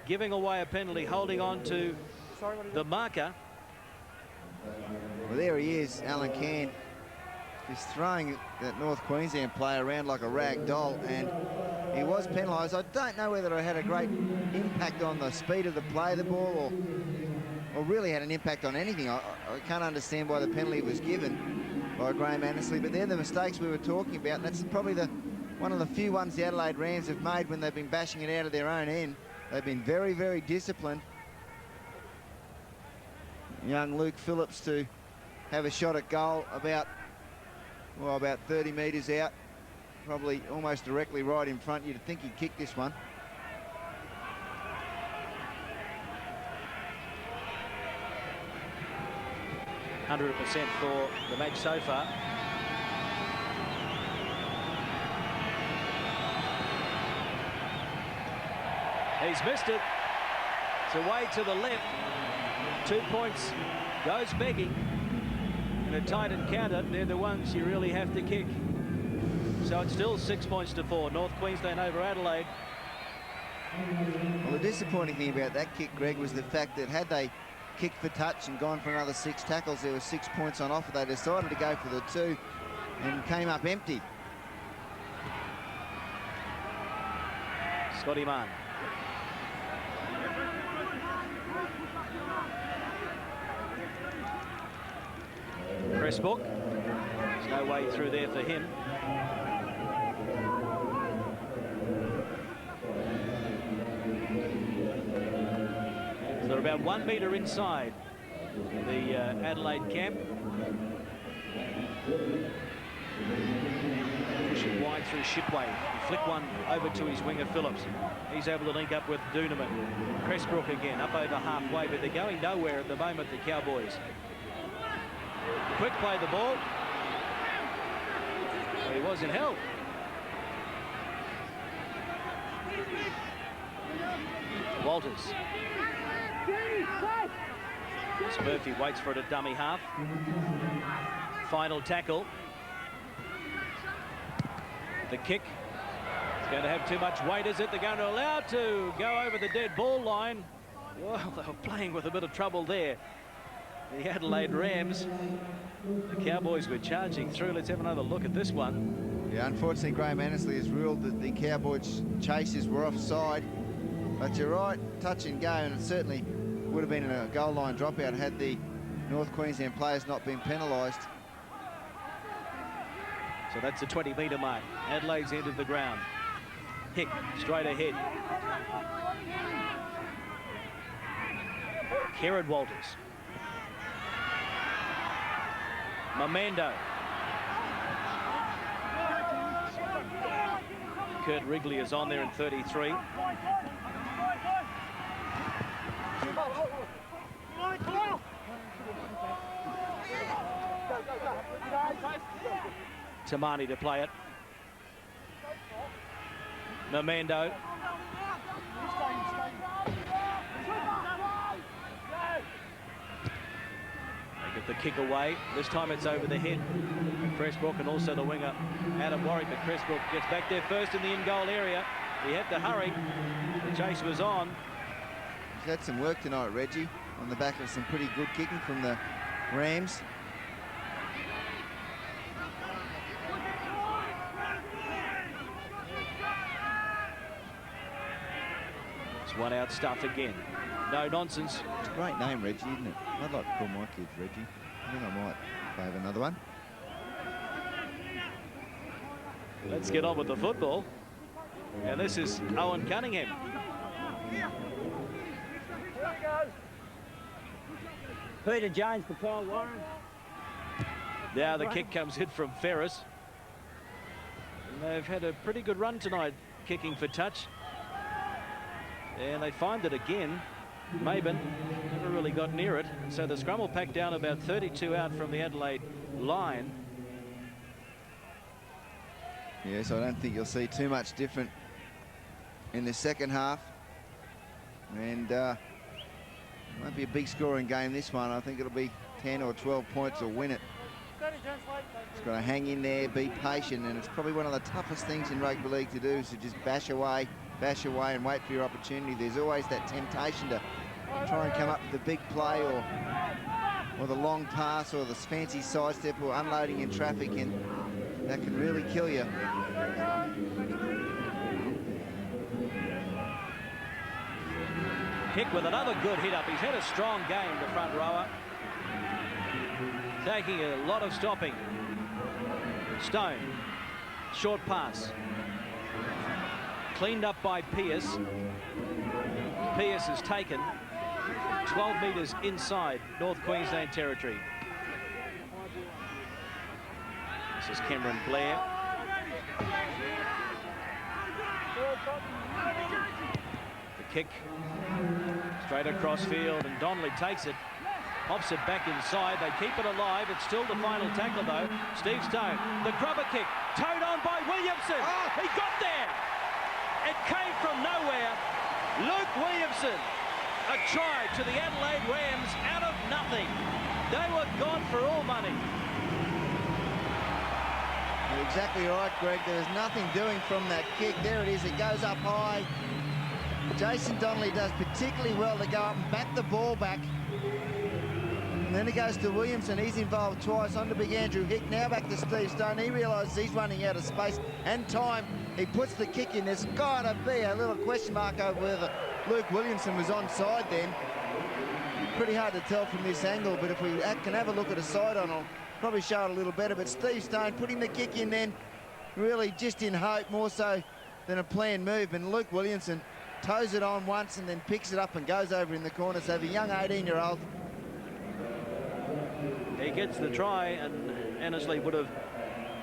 giving away a penalty, holding on to the marker. Well, there he is, Alan Cairn. He's throwing that North Queensland player around like a rag doll, and he was penalised. I don't know whether it had a great impact on the speed of the play of the ball or really had an impact on anything. I can't understand why the penalty was given by Graham Annesley, but they're the mistakes we were talking about, and that's probably one of the few ones the Adelaide Rams have made when they've been bashing it out of their own end. They've been very, very disciplined. Young Luke Phillips to have a shot at goal about 30 metres out, probably almost directly right in front. You'd think he'd kick this one. %100% for the match so far. He's missed it. It's away to the left. 2 points goes begging. In a tight encounter, they're the ones you really have to kick. So it's still 6 points to 4. North Queensland over Adelaide. Well, the disappointing thing about that kick, Greg, was the fact that had they kicked for touch and gone for another 6 tackles, there were 6 points on offer. They decided to go for the 2 and came up empty. Scotty Mann. Pressbook. There's no way through there for him. So they're about 1 metre inside the Adelaide camp. Pushing wide through Shipway. He flicked one over to his winger Phillips. He's able to link up with Doonerman. Pressbrook again up over halfway, but they're going nowhere at the moment, the Cowboys. Quick play the ball. Well, he was in hell. Walters. As Murphy waits for it at dummy half. Final tackle. The kick. It's going to have too much weight, is it? They're going to allow it to go over the dead ball line. Well, they were playing with a bit of trouble there. The Adelaide Rams. The Cowboys were charging through. Let's have another look at this one. Yeah, unfortunately, Graham Annesley has ruled that the Cowboys chases were offside. But you're right, touch and go, and it certainly would have been a goal line dropout had the North Queensland players not been penalised. So that's the 20-metre mark. Adelaide's end of the ground. Hick straight ahead. Kerrod Walters. Mamendo. Kurt Wrigley is on there in 33. Tamani to play it. Mamendo. They get the kick away. This time it's over the head. Pressbrook and also the winger Adam Warwick. But Pressbrook gets back there first in the in-goal area. He had to hurry. The chase was on. He's had some work tonight, Reggie, on the back of some pretty good kicking from the Rams. It's one out stuff again. No nonsense. It's a great name, Reggie, isn't it? I'd like to call my kids Reggie. I think I might have another one. Let's get on with the football. And this is Owen Cunningham. Peter Jones for Kyle Warren. Now the kick comes in from Ferris. And they've had a pretty good run tonight, kicking for touch. And they find it again. Maben never really got near it. And so the scrum will pack down about 32 out from the Adelaide line. Yes, I don't think you'll see too much different in the second half. And won't be a big scoring game, this one. I think it'll be 10 or 12 points will win it. It's got to hang in there, be patient, and it's probably one of the toughest things in rugby league to do, is to just bash away and wait for your opportunity. There's always that temptation to try and come up with the big play or the long pass or the fancy sidestep or unloading in traffic, and that can really kill you. Kick with another good hit up. He's had a strong game, the front rower. Taking a lot of stopping. Stone. Short pass. Cleaned up by Pearce. Pearce is taken 12 metres inside North Queensland territory. This is Cameron Blair. The kick straight across field, and Donnelly takes it, pops it back inside. They keep it alive. It's still the final tackle though. Steve Stone, the grubber kick, towed on by Williamson. Oh, he got there. It came from nowhere. Luke Williamson, a try to the Adelaide Rams out of nothing. They were gone for all money. You're exactly right, Greg. There was nothing doing from that kick. There it is. It goes up high. Jason Donnelly does particularly well to go up and bat the ball back. And then it goes to Williamson. He's involved twice. On to Big Andrew Hick. Now back to Steve Stone. He realises he's running out of space and time. He puts the kick in. There's got to be a little question mark over whether Luke Williamson was onside then. Pretty hard to tell from this angle, but if we can have a look at a side on, I'll probably show it a little better. But Steve Stone putting the kick in then, really just in hope, more so than a planned move. And Luke Williamson toes it on once and then picks it up and goes over in the corner. So the young 18-year-old, he gets the try, and Annesley would have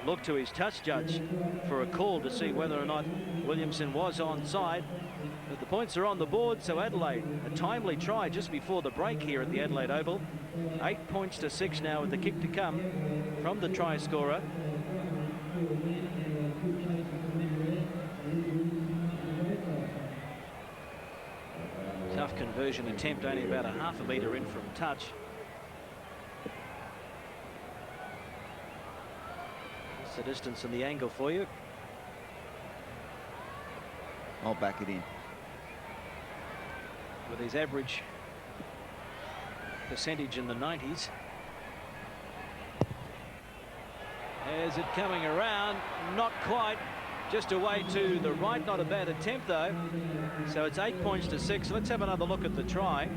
looked to his touch judge for a call to see whether or not Williamson was onside. But the points are on the board, so Adelaide, a timely try just before the break here at the Adelaide Oval. 8 points to 6 now with the kick to come from the try scorer. Tough conversion attempt, only about a half a metre in from touch. That's the distance and the angle for you. I'll back it in. With his average percentage in the 90s. As it coming around, not quite. Just away to the right, not a bad attempt though. So it's 8 points to 6. Let's have another look at the try.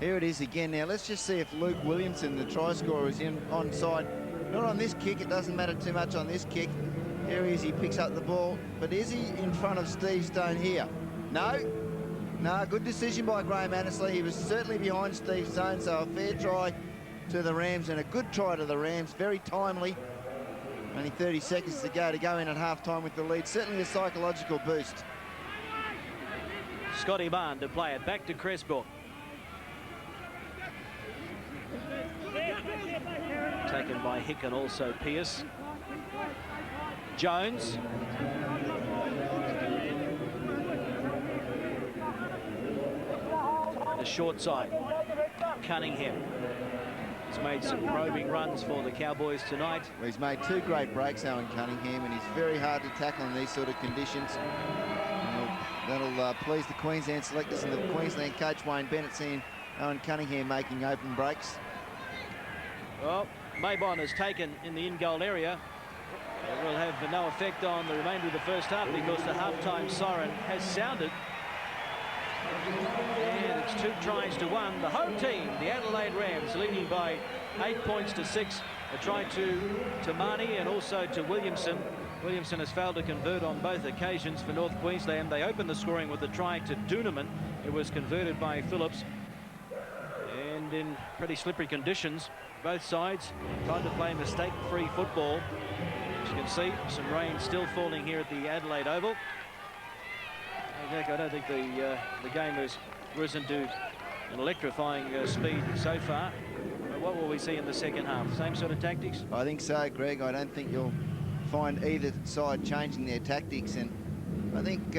Here it is again. Now let's just see if Luke Williamson, the try scorer, is in onside. Not on this kick. It doesn't matter too much on this kick. Here he is. He picks up the ball. But is he in front of Steve Stone here? No. No, good decision by Graham Annesley. He was certainly behind Steve Stone, so a fair try to the Rams and a good try to the Rams. Very timely. Only 30 seconds to go in at half-time with the lead. Certainly a psychological boost. Scotty Barn to play it back to Cresbrook. Taken by Hick and also Pearce. Jones. The short side. Cunningham. He's made some probing runs for the Cowboys tonight. Well, he's made 2 great breaks, Owen Cunningham, and he's very hard to tackle in these sort of conditions. That'll please the Queensland selectors and the Queensland coach Wayne Bennett, seeing Owen Cunningham making open breaks. Well, Maybon is taken in the in-goal area. It will have no effect on the remainder of the first half because the half-time siren has sounded. And it's 2 tries to 1. The home team, the Adelaide Rams, leading by 8 points to 6. A try to Tamani and also to Williamson. Williamson has failed to convert on both occasions for North Queensland. They opened the scoring with a try to Doonerman. It was converted by Phillips. And in pretty slippery conditions, both sides trying to play mistake-free football. As you can see, some rain still falling here at the Adelaide Oval. I don't think the game has risen to an electrifying speed so far. what will we see in the second half? Same sort of tactics? I think so, Greg. I don't think you'll find either side changing their tactics. And I think,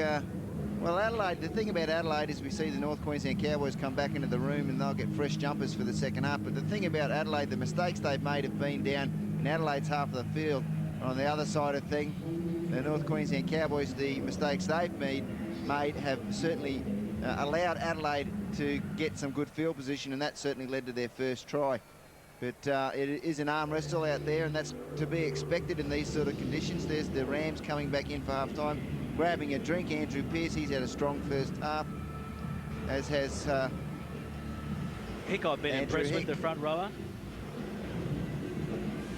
well, Adelaide, the thing about Adelaide is we see the North Queensland Cowboys come back into the room and they'll get fresh jumpers for the second half. But the thing about Adelaide, the mistakes they've made have been down in Adelaide's half of the field. On the other side of thing, the North Queensland Cowboys, the mistakes they've made have certainly allowed Adelaide to get some good field position, and that certainly led to their first try. But it is an arm wrestle out there, and that's to be expected in these sort of conditions. There's the Rams coming back in for half-time, grabbing a drink. Andrew Pearce, he's had a strong first half, as has Hick. I've been impressed with the front rower.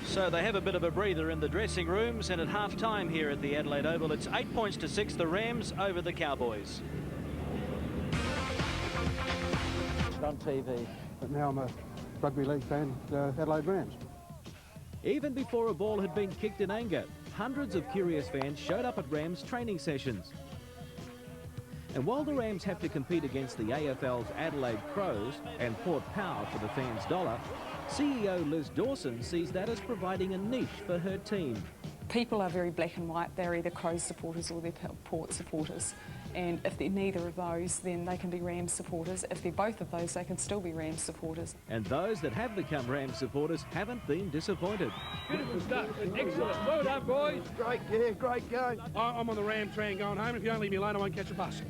So they have a bit of a breather in the dressing rooms, and at half-time here at the Adelaide Oval, it's 8 points to 6, the Rams over the Cowboys. On TV, but now I'm a rugby league fan, Adelaide Rams. Even before a ball had been kicked in anger, hundreds of curious fans showed up at Rams training sessions. And while the Rams have to compete against the AFL's Adelaide Crows and Port Power for the fans' dollar, CEO Liz Dawson sees that as providing a niche for her team. People are very black and white. They're either Crows supporters or they're Port supporters. And if they're neither of those, then they can be Rams supporters. If they're both of those, they can still be Rams supporters. And those that have become Rams supporters haven't been disappointed. Beautiful stuff. Excellent. Well done, boys. Great game. I'm on the Ram train going home. If you don't leave me alone, I won't catch a bus.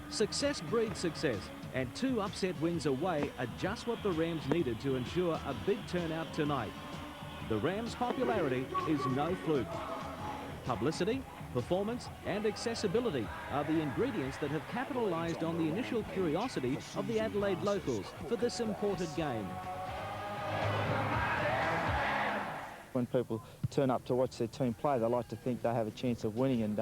Success breeds success, and 2 upset wins away are just what the Rams needed to ensure a big turnout tonight. The Rams' popularity is no fluke. Publicity, performance and accessibility are the ingredients that have capitalised on the initial curiosity of the Adelaide locals for this imported game. When people turn up to watch their team play, they like to think they have a chance of winning, and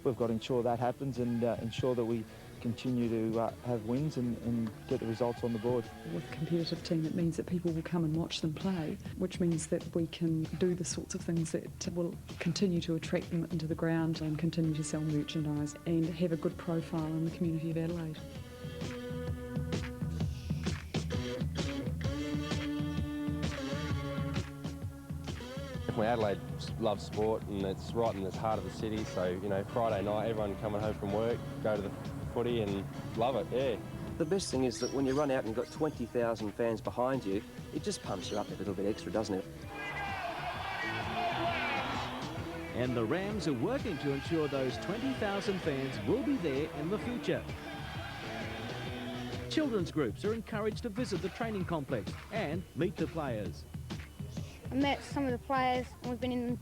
we've got to ensure that happens and ensure that we continue to have wins and get the results on the board. With a competitive team, it means that people will come and watch them play, which means that we can do the sorts of things that will continue to attract them into the ground and continue to sell merchandise and have a good profile in the community of Adelaide. Adelaide loves sport, and it's right in the heart of the city, so, you know, Friday night, everyone coming home from work, go to the footy and love it, yeah. The best thing is that when you run out and you've got 20,000 fans behind you, it just pumps you up a little bit extra, doesn't it? And the Rams are working to ensure those 20,000 fans will be there in the future. Children's groups are encouraged to visit the training complex and meet the players. I met some of the players, and we've been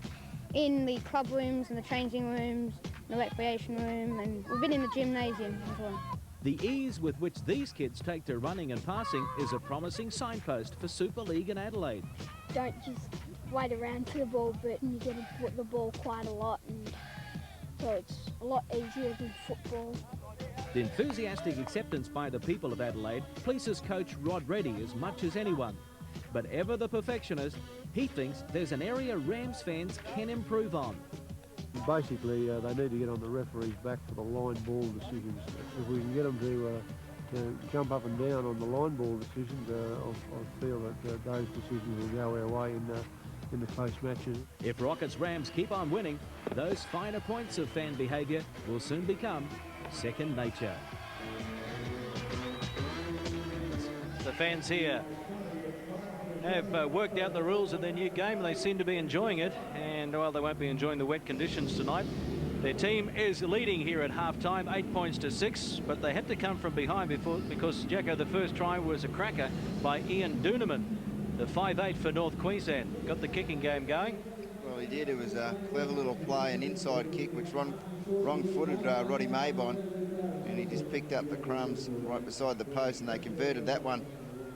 in the club rooms and the changing rooms, the recreation room, and we've been in the gymnasium as well. The ease with which these kids take to running and passing is a promising signpost for Super League in Adelaide. Don't just wait around for the ball, but you get to put the ball quite a lot, and so it's a lot easier than football. The enthusiastic acceptance by the people of Adelaide pleases coach Rod Reddy as much as anyone. But ever the perfectionist, he thinks there's an area Rams fans can improve on. Basically, they need to get on the referees' back for the line ball decisions. If we can get them to jump up and down on the line ball decisions, I feel that those decisions will go our way in the close matches. If Rockets Rams keep on winning, those finer points of fan behaviour will soon become second nature. The fans here have worked out the rules of their new game, and they seem to be enjoying it. And while they won't be enjoying the wet conditions tonight, their team is leading here at half-time, 8 points to 6, but they had to come from behind because, Jacko, the first try was a cracker by Ian Doonerman, the 5'8" for North Queensland. Got the kicking game going. Well, he did. It was a clever little play, an inside kick, which wrong-footed Roddy Maybon, and he just picked up the crumbs right beside the post, and they converted that one.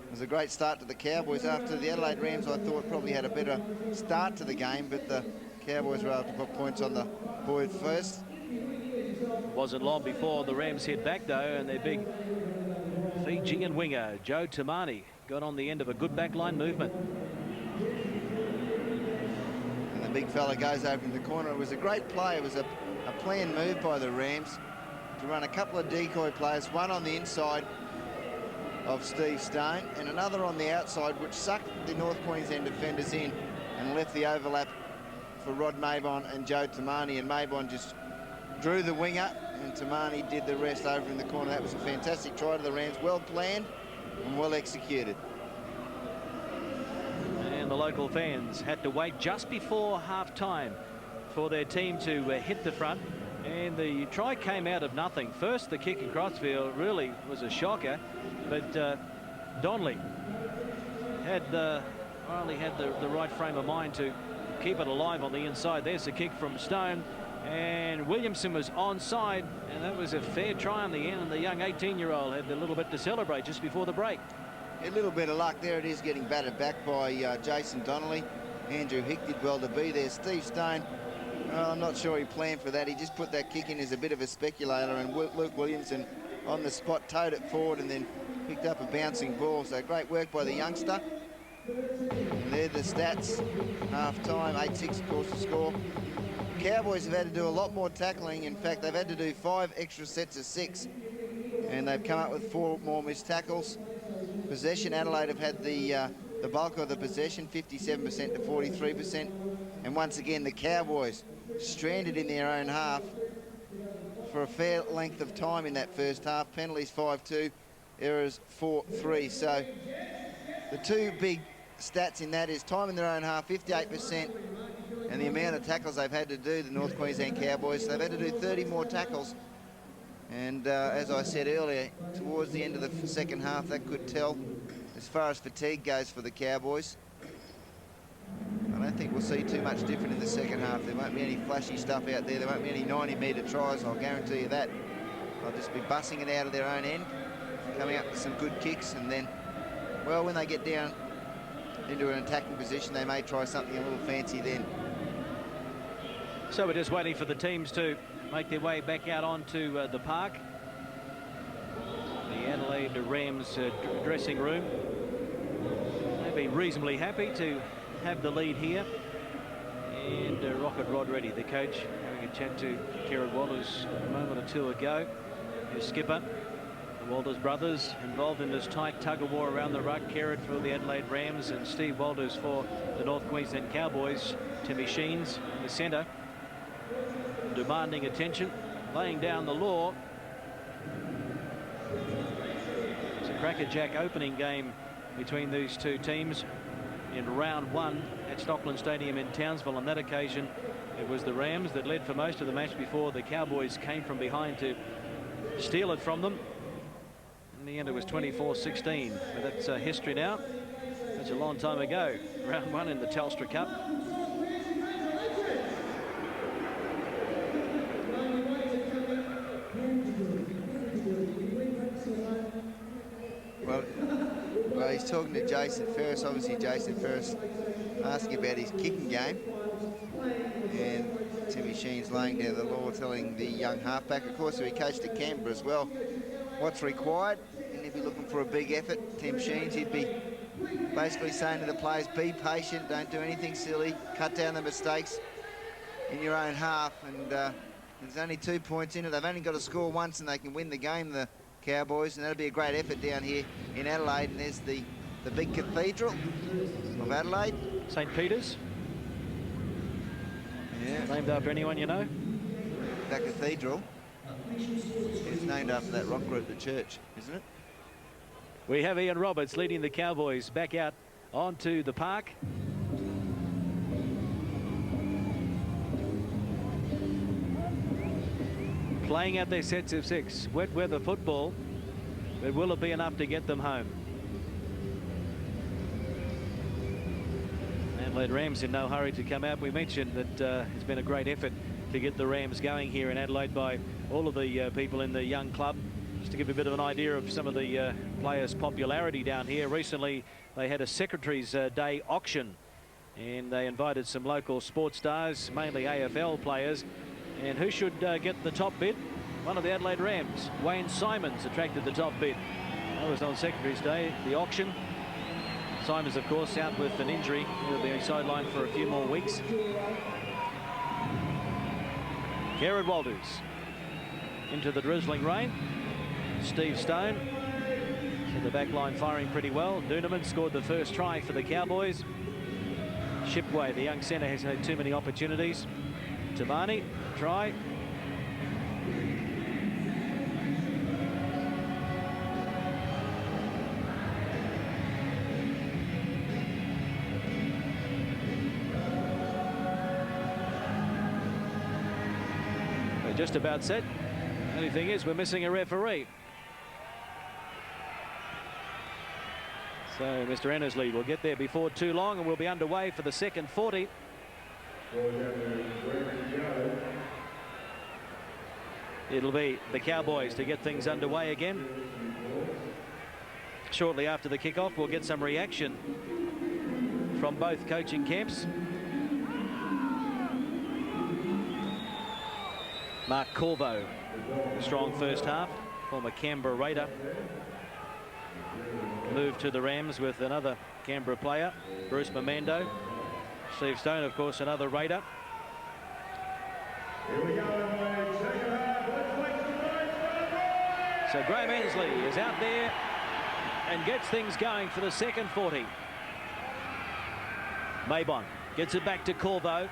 It was a great start to the Cowboys. After the Adelaide Rams, I thought, probably had a better start to the game, but the Cowboys were able to put points on the board first. Wasn't long before the Rams hit back, though, and their big Fijian winger, Joe Tamani, got on the end of a good backline movement. And the big fella goes over in the corner. It was a great play. It was a planned move by the Rams to run a couple of decoy players, one on the inside, of Steve Stone, and another on the outside which sucked the North Queensland defenders in and left the overlap for Rod Mabon and Joe Tamani, and Mabon just drew the winger and Tamani did the rest over in the corner. That was a fantastic try to the Rams, well planned and well executed. And the local fans had to wait just before half-time for their team to hit the front, and the try came out of nothing. First, the kick across field really was a shocker, but Donnelly had only had the right frame of mind to keep it alive on the inside. There's the kick from Stone, and Williamson was onside, and that was a fair try on the end, and the young 18-year-old had a little bit to celebrate just before the break. A little bit of luck there. It is getting battered back by Jason Donnelly. Andrew Hick did well to be there. Steve Stone, I'm not sure he planned for that. He just put that kick in as a bit of a speculator, and Luke Williamson on the spot towed it forward and then picked up a bouncing ball. So great work by the youngster. And there the stats. Half-time, 8-6, of course, the score. The Cowboys have had to do a lot more tackling. In fact, they've had to do 5 extra sets of 6. And they've come up with 4 more missed tackles. Possession, Adelaide have had the bulk of the possession, 57% to 43%. And once again, the Cowboys stranded in their own half for a fair length of time in that first half. Penalties 5-2, errors 4-3. So the 2 big stats in that is time in their own half, 58%, and the amount of tackles they've had to do, the North Queensland Cowboys. They've had to do 30 more tackles. And as I said earlier, towards the end of the second half, that could tell as far as fatigue goes for the Cowboys. I don't think we'll see too much different in the second half. There won't be any flashy stuff out there. There won't be any 90-metre tries, I'll guarantee you that. They'll just be bussing it out of their own end, coming up with some good kicks, and then, well, when they get down into an attacking position, they may try something a little fancy then. So we're just waiting for the teams to make their way back out onto the park. The Adelaide Rams dressing room. They've been reasonably happy to have the lead here. And Rocket Rod Reddy, the coach, having a chat to Kerrod Walters a moment or two ago. His skipper, the Walters brothers, involved in this tight tug-of-war around the ruck. Kerrod for the Adelaide Rams and Steve Walters for the North Queensland Cowboys. Timmy Sheens in the centre, demanding attention, laying down the law. It's a crackerjack opening game between these two teams in round 1 at Stockland Stadium in Townsville. On that occasion, it was the Rams that led for most of the match before the Cowboys came from behind to steal it from them. In the end, it was 24-16, but that's history now. That's a long time ago. Round 1 in the Telstra Cup. Well, he's talking to Jason Ferris. Obviously, Jason Ferris asking about his kicking game. And Timmy Sheen's laying down the law, telling the young halfback, of course, who he coached at Canberra as well, what's required. And he'd be looking for a big effort. Tim Sheens, he'd be basically saying to the players, be patient, don't do anything silly, cut down the mistakes in your own half. And there's only 2 points in it. They've only got to score once and they can win the game, the Cowboys, and that'll be a great effort down here in Adelaide. And there's the big cathedral of Adelaide. St. Peter's. Yeah. Named after anyone you know? That cathedral is named after that rock group, the church, isn't it? We have Ian Roberts leading the Cowboys back out onto the park. Playing out their sets of 6. Wet weather football, but will it be enough to get them home? Adelaide Rams in no hurry to come out. We mentioned that it's been a great effort to get the Rams going here in Adelaide by all of the people in the young club. Just to give a bit of an idea of some of the players' popularity down here. Recently, they had a Secretary's Day auction, and they invited some local sports stars, mainly AFL players. And who should get the top bid? One of the Adelaide Rams. Wayne Simons attracted the top bid. That was on Secretary's Day, the auction. Simons, of course, out with an injury. He'll be sidelined for a few more weeks. Kerrod Walters into the drizzling rain. Steve Stone The back line firing pretty well. Noonerman scored the first try for the Cowboys. Shipway, the young centre, hasn't had too many opportunities. Tamani, try. We're just about set. Only thing is, we're missing a referee. So Mr. Ennersley will get there before too long, and we'll be underway for the second 40. It'll be the Cowboys to get things underway again. Shortly after the kickoff, we'll get some reaction from both coaching camps. Mark Corvo, strong first half, former Canberra Raider. Moved to the Rams with another Canberra player, Bruce Mamando. Steve Stone, of course, another Raider. So Graham Ensley is out there and gets things going for the second 40. Maybon gets it back to Corvo.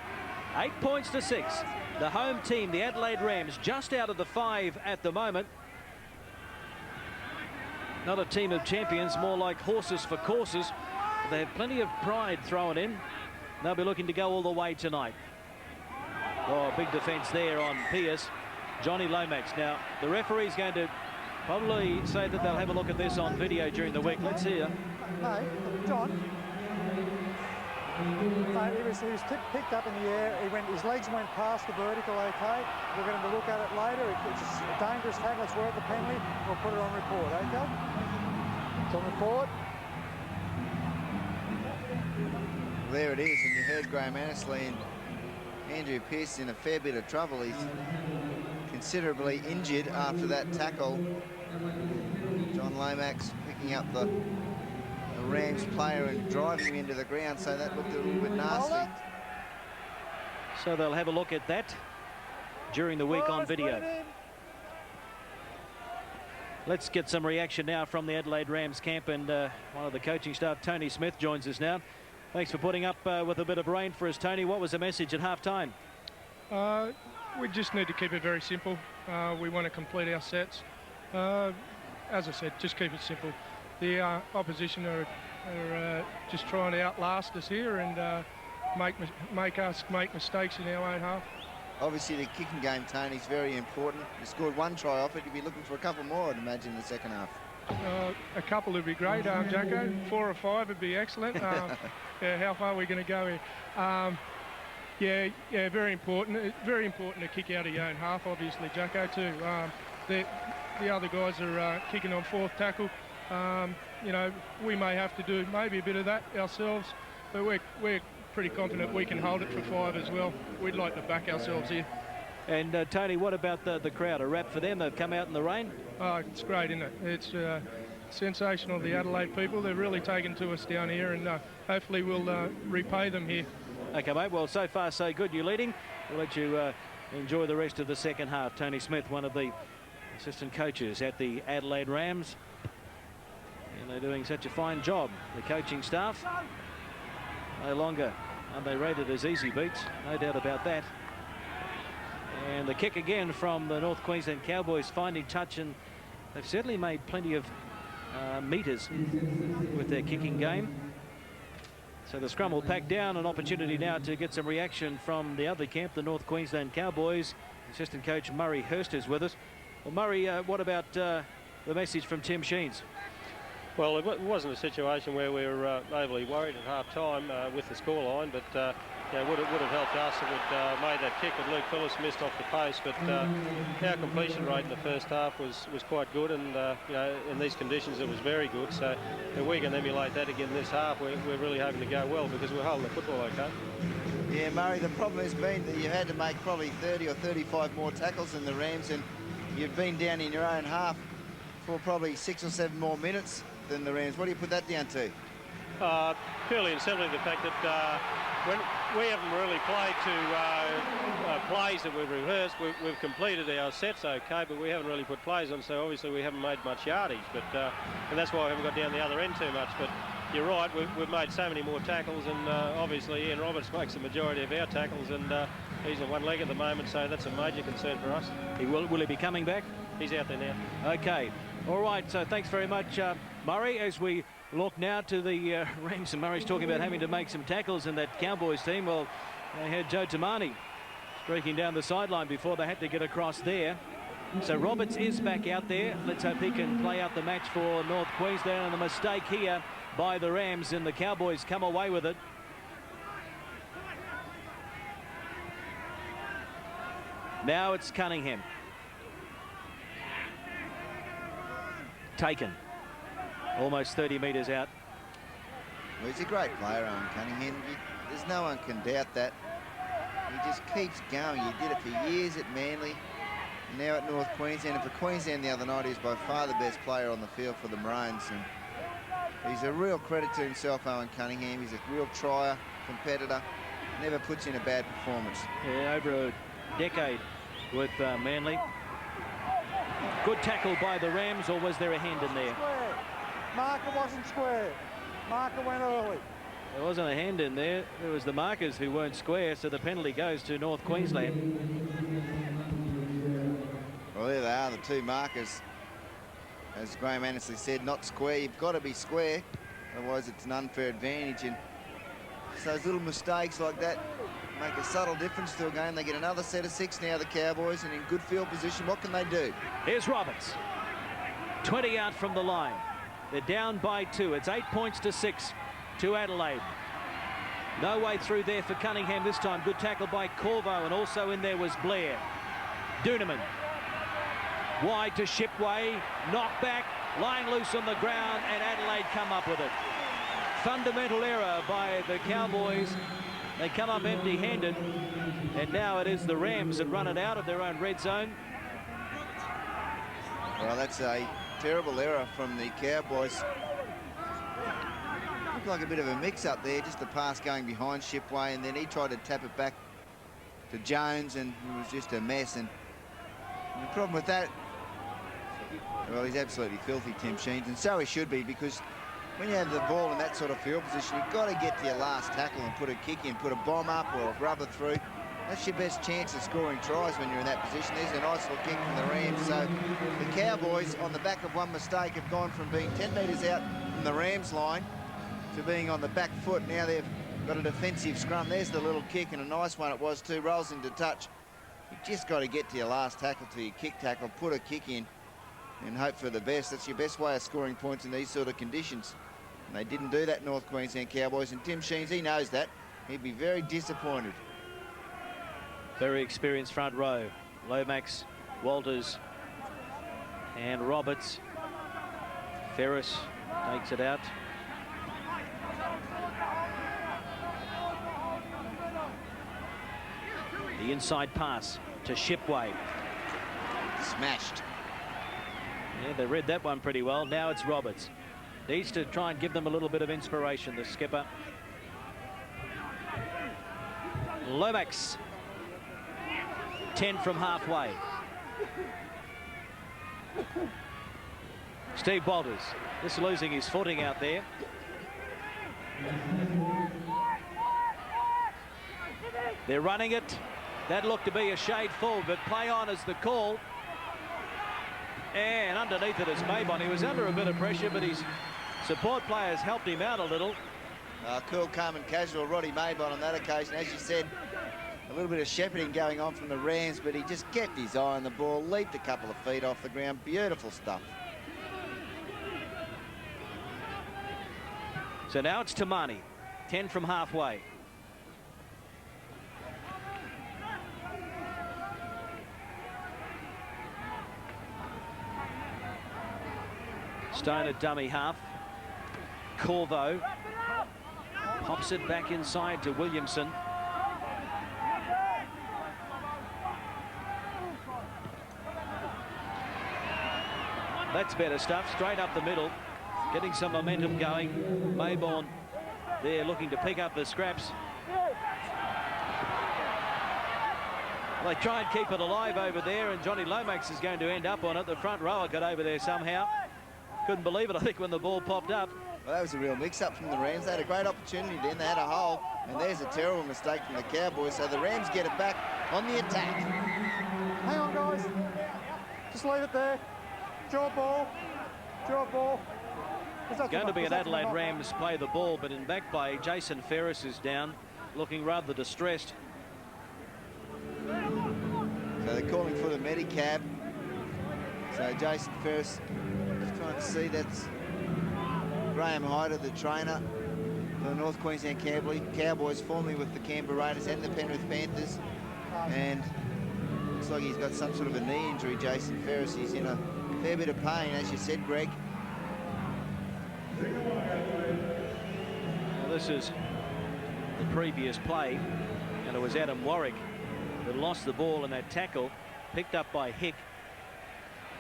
8 points to 6. The home team, the Adelaide Rams, just out of the 5 at the moment. Not a team of champions, more like horses for courses. They have plenty of pride thrown in. They'll be looking to go all the way tonight. Oh, big defence there on Pearce. Johnny Lomax. Now, the referee's going to probably say that they'll have a look at this on video during the week. Let's hear. No, John. No, he was picked up in the air. His legs went past the vertical, okay? We're going to look at it later. It's a dangerous tackle. It's worth the penalty. We'll put it on report, okay? It's on report. There it is, and you heard Graham Annesley and Andrew Pearce in a fair bit of trouble. He's considerably injured after that tackle. John Lomax picking up the Rams player and driving him into the ground, so that looked a little bit nasty. So they'll have a look at that during the week on video. Let's get some reaction now from the Adelaide Rams camp, and one of the coaching staff, Tony Smith, joins us now. Thanks for putting up with a bit of rain for us, Tony. What was the message at half-time? We just need to keep it very simple. We want to complete our sets. As I said, just keep it simple. The opposition are just trying to outlast us here and make us make mistakes in our own half. Obviously, the kicking game, Tony, is very important. You scored one try off it. You'd be looking for a couple more, I'd imagine, in the second half. A couple would be great, Jacko. 4 or 5 would be excellent. Yeah, how far are we going to go here? Yeah, very important. It's very important to kick out of your own half, obviously, Jacko, too. The other guys are kicking on 4th tackle. You know, we may have to do maybe a bit of that ourselves, but we're pretty confident we can hold it for 5 as well. We'd like to back ourselves here. And Tony, what about the crowd? A wrap for them? They've come out in the rain? Oh, it's great, isn't it? It's sensational, the Adelaide people. They're really taken to us down here, and hopefully we'll repay them here. Okay, mate. Well, so far so good. You're leading. We'll let you enjoy the rest of the second half. Tony Smith, one of the assistant coaches at the Adelaide Rams. And they're doing such a fine job, the coaching staff. No longer are they rated as easy beats, no doubt about that. And the kick again from the North Queensland Cowboys, finding touch, and they've certainly made plenty of metres with their kicking game. So the scrum will pack down. An opportunity now to get some reaction from the other camp, the North Queensland Cowboys. Assistant coach Murray Hurst is with us. Well, Murray, what about the message from Tim Sheens? Well, it wasn't a situation where we were overly worried at half-time with the scoreline, but yeah, would have helped us if we'd made that kick that Luke Phillips missed off the post. But our completion rate in the first half was quite good, and you know, in these conditions it was very good. So if we can emulate that again this half, we're really hoping to go well, because we're holding the football okay. Yeah, Murray, the problem has been that you had to make probably 30 or 35 more tackles than the Rams, and you've been down in your own half for probably 6 or 7 more minutes than the Rams. What do you put that down to? Purely and simply the fact that we haven't really played to plays that we've rehearsed. We've completed our sets okay, but we haven't really put plays on, so obviously we haven't made much yardage. But and that's why we haven't got down the other end too much. But you're right, we've made so many more tackles, and obviously Ian Roberts makes the majority of our tackles, and he's on one leg at the moment, so that's a major concern for us. Will he be coming back? He's out there now. Okay. All right, so thanks very much, Murray. As we look now to the Rams, and Murray's talking about having to make some tackles in that Cowboys team. Well, they had Joe Tamani streaking down the sideline before they had to get across there. So Roberts is back out there. Let's hope he can play out the match for North Queensland. And the mistake here by the Rams, and the Cowboys come away with it. Now it's Cunningham. Taken. Almost 30 metres out. Well, he's a great player, Owen Cunningham. There's no one can doubt that. He just keeps going. He did it for years at Manly, and now at North Queensland. And for Queensland the other night, he was by far the best player on the field for the Maroons. And he's a real credit to himself, Owen Cunningham. He's a real trier, competitor. Never puts in a bad performance. Yeah, over a decade with Manly. Good tackle by the Rams, or was there a hand in there? Square. Marker wasn't square. Marker went early. There wasn't a hand in there. It was the markers who weren't square, so the penalty goes to North Queensland. Well, there they are, the two markers. As Graham Annesley said, not square. You've got to be square, otherwise it's an unfair advantage. And so those little mistakes like that make a subtle difference to a game. They get another set of 6 now, the Cowboys, and in good field position. What can they do? Here's Roberts. 20 out from the line. They're down by 2. It's 8 points to 6 to Adelaide. No way through there for Cunningham this time. Good tackle by Corvo, and also in there was Blair. Doonerman. Wide to Shipway. Knocked back. Lying loose on the ground, and Adelaide come up with it. Fundamental error by the Cowboys. They come up empty-handed, and now it is the Rams that run it out of their own red zone. Well, that's a terrible error from the Cowboys. Looked like a bit of a mix-up there, just a pass going behind Shipway, and then he tried to tap it back to Jones, and it was just a mess. And the problem with that, well, he's absolutely filthy, Tim Sheens, and so he should be, because when you have the ball in that sort of field position, you've got to get to your last tackle and put a kick in, put a bomb up or a rubber through. That's your best chance of scoring tries when you're in that position. There's a nice little kick from the Rams. So the Cowboys, on the back of one mistake, have gone from being 10 metres out from the Rams line to being on the back foot. Now they've got a defensive scrum. There's the little kick, and a nice one it was too. Rolls into touch. You've just got to get to your last tackle, to your kick tackle, put a kick in and hope for the best. That's your best way of scoring points in these sort of conditions. And they didn't do that, North Queensland Cowboys, and Tim Sheens, he knows that. He'd be very disappointed. Very experienced front row. Lomax, Walters, and Roberts. Ferris takes it out. The inside pass to Shipway. Smashed. Yeah, they read that one pretty well. Now it's Roberts. Needs to try and give them a little bit of inspiration, the skipper. Lomax. 10 from halfway. Steve Walters just losing his footing out there. They're running it. That looked to be a shade full, but play on is the call. And underneath it is Maybon. He was under a bit of pressure, but his support players helped him out a little. Cool, calm and casual Roddy Maybon on that occasion. As you said, a little bit of shepherding going on from the Rams, but he just kept his eye on the ball, leaped a couple of feet off the ground. Beautiful stuff. So now it's Tamani. 10 from halfway. Stone at dummy half. Corvo pops it back inside to Williamson. That's better stuff. Straight up the middle. Getting some momentum going. Maybon there looking to pick up the scraps. They try and keep it alive over there, and Johnny Lomax is going to end up on it. The front rower got over there somehow. Couldn't believe it, I think, when the ball popped up. Well, that was a real mix-up from the Rams. They had a great opportunity then. They had a hole, and there's a terrible mistake from the Cowboys. So the Rams get it back on the attack. Hang on, guys. Just leave it there. Draw ball. Draw ball. Going to be an Adelaide Rams play the ball, but in back play, Jason Ferris is down, looking rather distressed. So they're calling for the Medicab. So Jason Ferris is trying to see. That's Graham Hyder, the trainer for the North Queensland Cowboys, formerly with the Canberra Raiders and the Penrith Panthers. And looks like he's got some sort of a knee injury, Jason Ferris. He's in a fair bit of pain, as you said, Greg. Well, this is the previous play, and it was Adam Warwick that lost the ball in that tackle, picked up by Hick.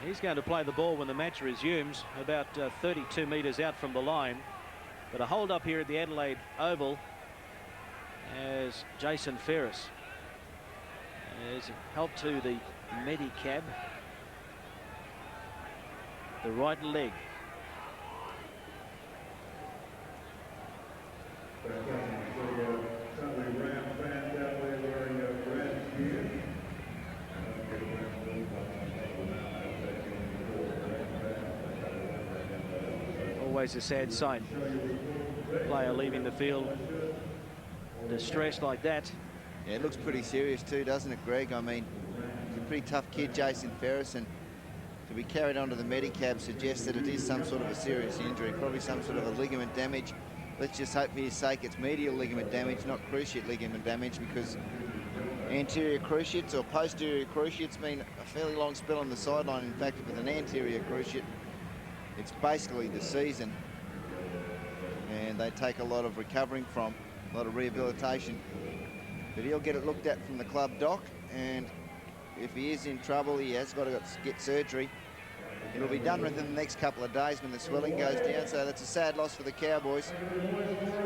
He's going to play the ball when the match resumes, about 32 metres out from the line. But a hold up here at the Adelaide Oval as Jason Ferris has helped to the Medicab, the right leg. Always a sad sight. Player leaving the field distressed like that. Yeah, it looks pretty serious too, doesn't it, Greg? I mean, he's a pretty tough kid, Jason Ferris, and to be carried onto the Medicab suggests that it is some sort of a serious injury, probably some sort of a ligament damage. Let's just hope for his sake it's medial ligament damage, not cruciate ligament damage, because anterior cruciates or posterior cruciates mean a fairly long spell on the sideline. In fact, with an anterior cruciate, it's basically the season, and they take a lot of recovering from, a lot of rehabilitation. But he'll get it looked at from the club doc, and if he is in trouble, he has got to get surgery. It'll be done within the next couple of days when the swelling goes down, so that's a sad loss for the Cowboys.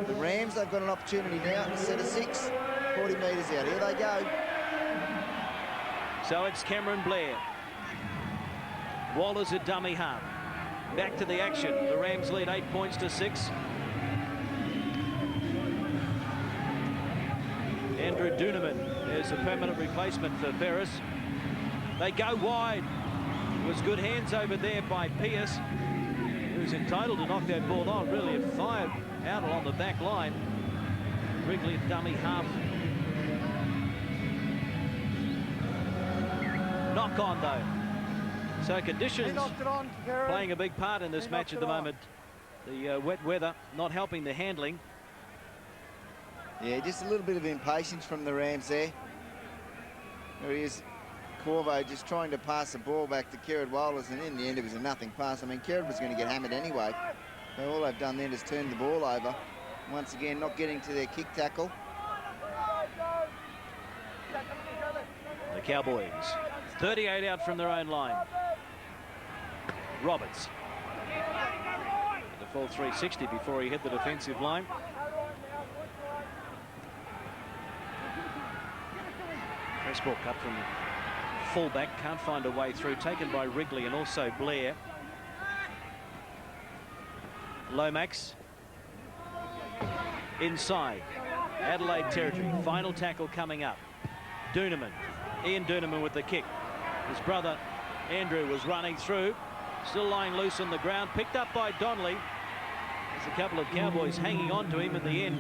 The Rams, they've got an opportunity now, set of 6, 40 metres out. Here they go. So it's Cameron Blair. Waller's a dummy half. Back to the action. The Rams lead 8 points to 6. Andrew Duneman is a permanent replacement for Ferris. They go wide. It was good hands over there by Pearce, who's entitled to knock that ball on. Really have fired out along the back line. Wrigley dummy half. Knock on though. So conditions playing a big part in this match at the moment. The wet weather not helping the handling. Yeah, just a little bit of impatience from the Rams there. There he is, Corvo, just trying to pass the ball back to Kerrod Wilders, and in the end it was a nothing pass. I mean, Kerrod was going to get hammered anyway. So all they've done then is turned the ball over. Once again, not getting to their kick tackle. The Cowboys, 38 out from their own line. Roberts. The full 360 before he hit the defensive line. Press ball cut from fullback, can't find a way through, taken by Wrigley and also Blair. Lomax inside Adelaide territory. Final tackle coming up. Duneman, Ian Duneman with the kick. His brother Andrew was running through, still lying loose on the ground, picked up by Donnelly. There's a couple of Cowboys hanging on to him in the end.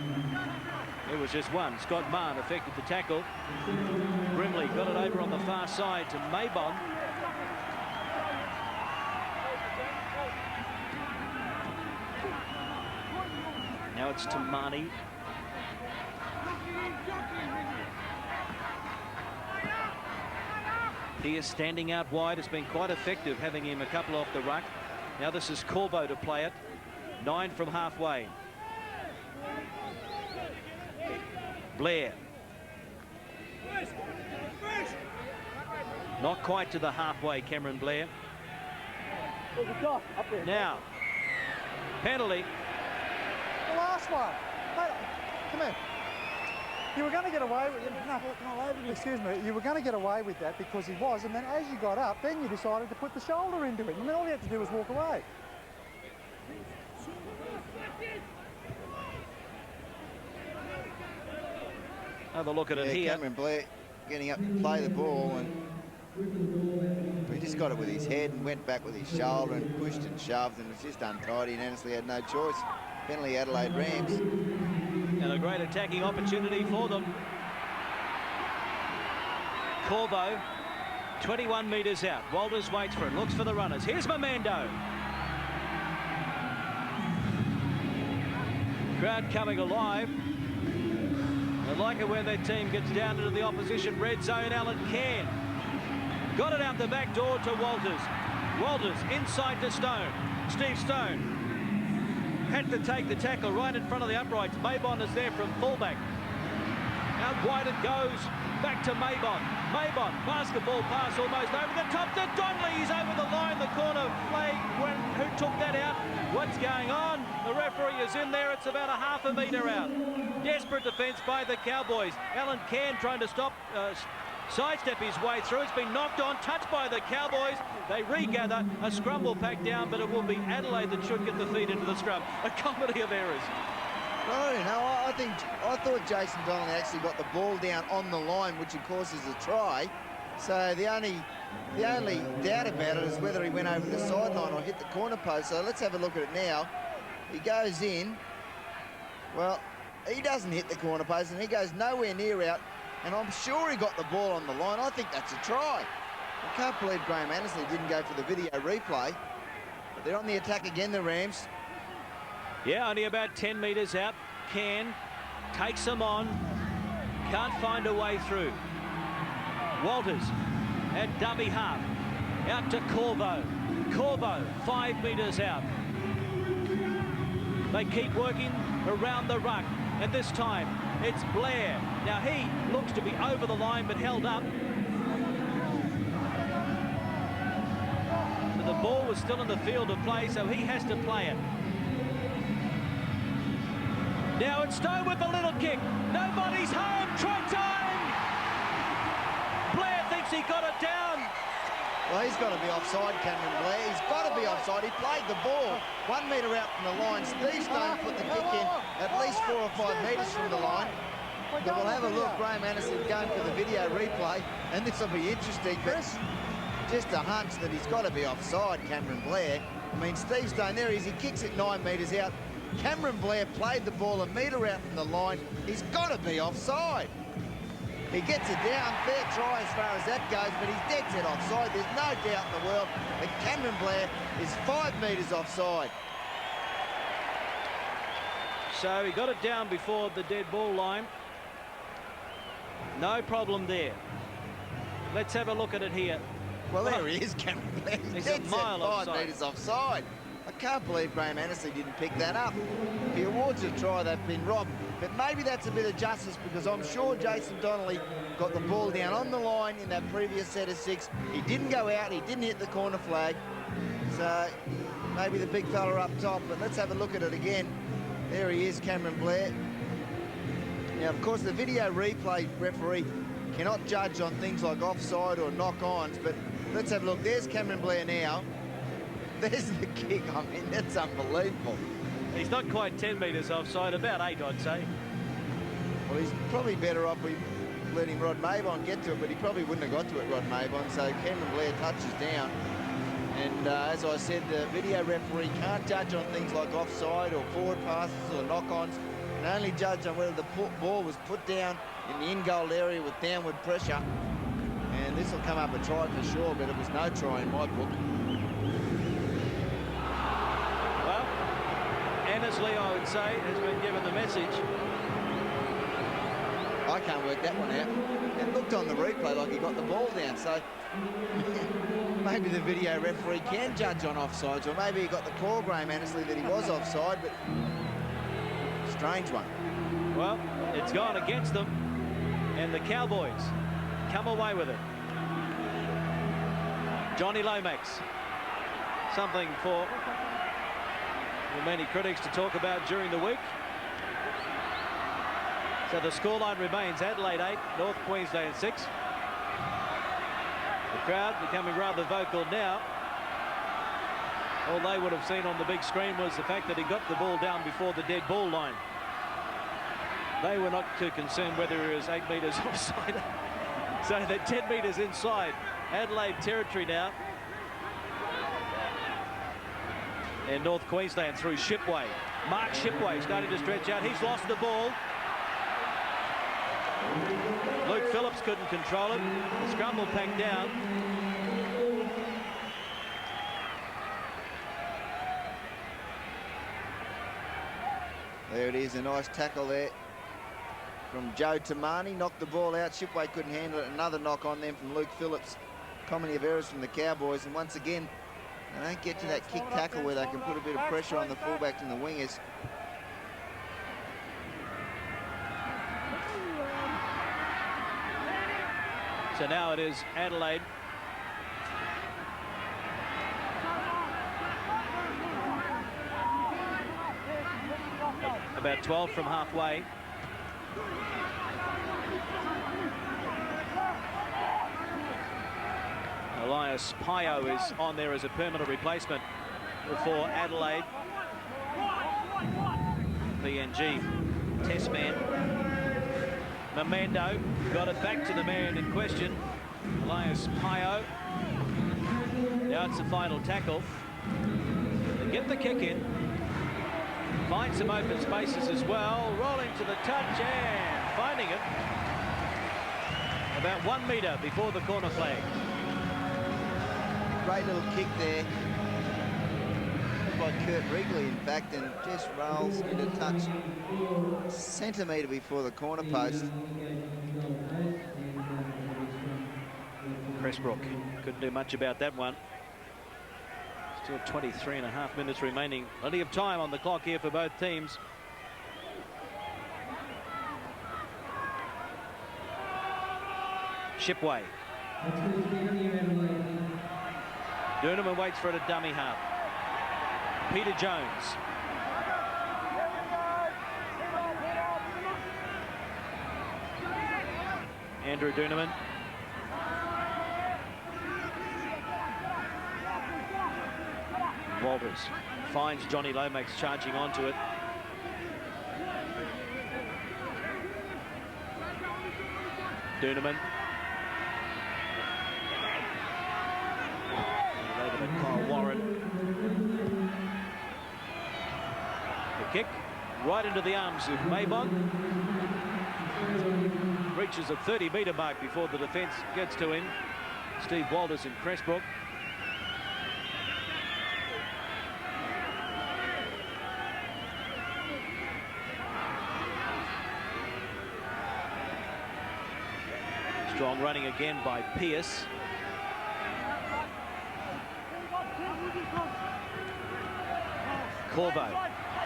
There was just one. Scott Mahon effected the tackle. Brimley got it over on the far side to Maybon. Now it's Tamani. He is standing out wide. It's been quite effective having him a couple off the ruck. Now this is Corbo to play it. 9 from halfway. Blair. Not quite to the halfway, Cameron Blair. Now, penalty. The last one. Come here. You were going to get away with excuse me. You were going to get away with that because he was, and then as you got up, then you decided to put the shoulder into it. And then all you had to do was walk away. Have a look at it here. Cameron Blair getting up to play the ball, and he just got it with his head and went back with his shoulder and pushed and shoved, and was just untidy, and Annesley had no choice. Penalty Adelaide Rams. And a great attacking opportunity for them. Corvo, 21 metres out. Walters waits for it, looks for the runners. Here's Mamando. Crowd coming alive. They like it when their team gets down into the opposition red zone. Alan Cairn got it out the back door to Walters. Walters inside to Stone. Steve Stone had to take the tackle right in front of the uprights. Mabon is there from fullback. Out wide it goes. Back to Mabon. Mabon, basketball pass almost over the top to Donnelly. He's over the line. The corner flag. Who took that out? What's going on? The referee is in there. It's about a half a metre out. Desperate defence by the Cowboys. Alan Cairn trying to sidestep his way through. It's been knocked on, touched by the Cowboys. They regather. A scrum will pack down, but it will be Adelaide that should get the feet into the scrum. A comedy of errors. No, I thought Jason Donnelly actually got the ball down on the line, which of course is a try. So the only doubt about it is whether he went over the sideline or hit the corner post. So let's have a look at it now. He goes in. Well, he doesn't hit the corner post, and he goes nowhere near out. And I'm sure he got the ball on the line. I think that's a try. I can't believe Graham Annesley didn't go for the video replay. But they're on the attack again, the Rams. Yeah, only about 10 metres out. Cairn takes them on. Can't find a way through. Walters at dummy half. Out to Corvo. Corvo, 5 metres out. They keep working around the ruck. And this time, it's Blair. Now, he looks to be over the line, but held up. But the ball was still in the field of play, so he has to play it. Now it's Stone with the little kick. Nobody's home. Try time. Blair thinks he got it down. Well, he's got to be offside, Cameron Blair. He's got to be offside. He played the ball 1 metre out from the line. Steve Stone put the kick in at least 4 or 5 metres from the line. But we'll have a look. Graham Anderson going for the video replay, and this will be interesting. But just a hunch that he's got to be offside, Cameron Blair. I mean, Steve Stone, there he is. He kicks it 9 metres out. Cameron Blair played the ball 1 metre out from the line. He's got to be offside. He gets it down, fair try as far as that goes, but he's dead set offside. There's no doubt in the world that Cameron Blair is 5 metres offside. So he got it down before the dead ball line. No problem there. Let's have a look at it here. Well, there he is, Cameron Blair. He's dead a set mile 5 offside. metres offside. I can't believe Graham Anderson didn't pick that up. If he awards a try, they've been robbed. But maybe that's a bit of justice, because I'm sure Jason Donnelly got the ball down on the line in that previous set of 6. He didn't go out. He didn't hit the corner flag. So maybe the big fella up top. But let's have a look at it again. There he is, Cameron Blair. Now, of course, the video replay referee cannot judge on things like offside or knock-ons. But let's have a look. There's Cameron Blair now. There's the kick. I mean, that's unbelievable. He's not quite 10 metres offside, about 8, I'd say. Well, he's probably better off letting Rod Mabon get to it, but he probably wouldn't have got to it, Rod Mabon. So Cameron Blair touches down. And as I said, the video referee can't judge on things like offside or forward passes or knock-ons. Can only judge on whether the ball was put down in the in-goal area with downward pressure. And this will come up a try for sure, but it was no try in my book. Annesley, I would say, has been given the message. I can't work that one out. It looked on the replay like he got the ball down, so maybe the video referee can judge on offsides, or maybe he got the call, Graham Annesley, that he was offside, but strange one. Well, it's gone against them, and the Cowboys come away with it. Johnny Lomax, something for many critics to talk about during the week. So the scoreline remains Adelaide 8, North Queensland 6. The crowd becoming rather vocal now. All they would have seen on the big screen was the fact that he got the ball down before the dead ball line. They were not too concerned whether he was 8 metres offside. So they're 10 metres inside Adelaide territory now. And North Queensland through Shipway. Mark Shipway starting to stretch out. He's lost the ball. Luke Phillips couldn't control it. The scramble packed down. There it is, a nice tackle there from Joe Tamani. Knocked the ball out. Shipway couldn't handle it. Another knock on them from Luke Phillips. Comedy of errors from the Cowboys. And once again, they don't get to that kick tackle where they can put a bit of pressure on the fullbacks and the wingers. So now it is Adelaide. About 12 from halfway. Elias Pio is on there as a permanent replacement for Adelaide. PNG test man. Mamendo got it back to the man in question, Elias Pio. Now it's the final tackle. They get the kick in. Find some open spaces as well. Rolling to the touch and finding it. About 1 metre before the corner flag. Great little kick there by Kurt Wrigley, in fact, and just rolls into touch centimetre before the corner post. Cressbrook couldn't do much about that one. Still 23.5 minutes remaining. Plenty of time on the clock here for both teams. Shipway. Duneman waits for it at dummy half. Peter Jones. Andrew Duneman. Walters finds Johnny Lomax charging onto it. Duneman. Kyle Warren. The kick right into the arms of Maybon. Reaches a 30-metre mark before the defence gets to him. Steve Walters and Cressbrook. Strong running again by Pearce. Corvo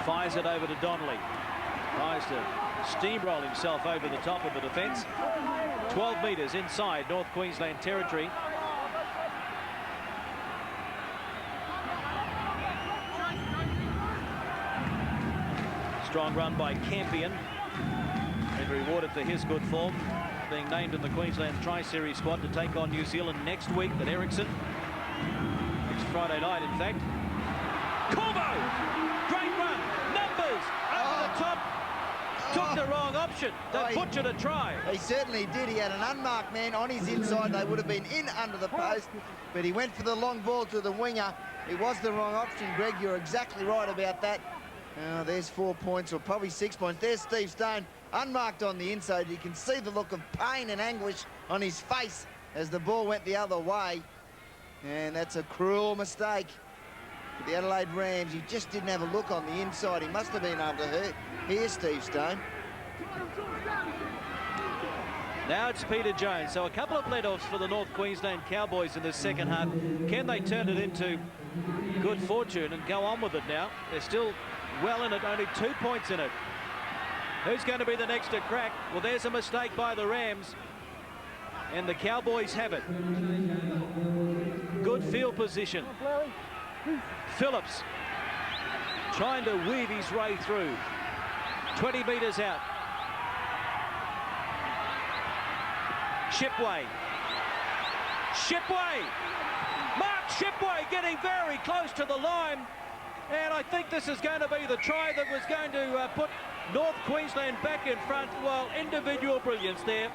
fires it over to Donnelly. Tries to steamroll himself over the top of the defence. 12 metres inside North Queensland territory. Strong run by Campion. And rewarded for his good form. Being named in the Queensland Tri-Series squad to take on New Zealand next week at Ericsson. Next Friday night, in fact. Corvo! Great run! Numbers! Over the top! Took the wrong option. They butchered a try. He certainly did. He had an unmarked man on his inside. They would have been in under the post, but he went for the long ball to the winger. It was the wrong option, Greg. You're exactly right about that. There's 4 points, or probably 6 points. There's Steve Stone, unmarked on the inside. You can see the look of pain and anguish on his face as the ball went the other way. And that's a cruel mistake for the Adelaide Rams. He just didn't have a look on the inside. He must have been able to hear Steve Stone. Now it's Peter Jones. So a couple of let-offs for the North Queensland Cowboys in the second half. Can they turn it into good fortune and go on with it now? They're still well in it, only 2 points in it. Who's going to be the next to crack? Well, there's a mistake by the Rams, and the Cowboys have it. Good field position. Phillips trying to weave his way through. 20 metres out. Shipway. Mark Shipway getting very close to the line. And I think this is going to be the try that was going to put North Queensland back in front. Well, individual brilliance there.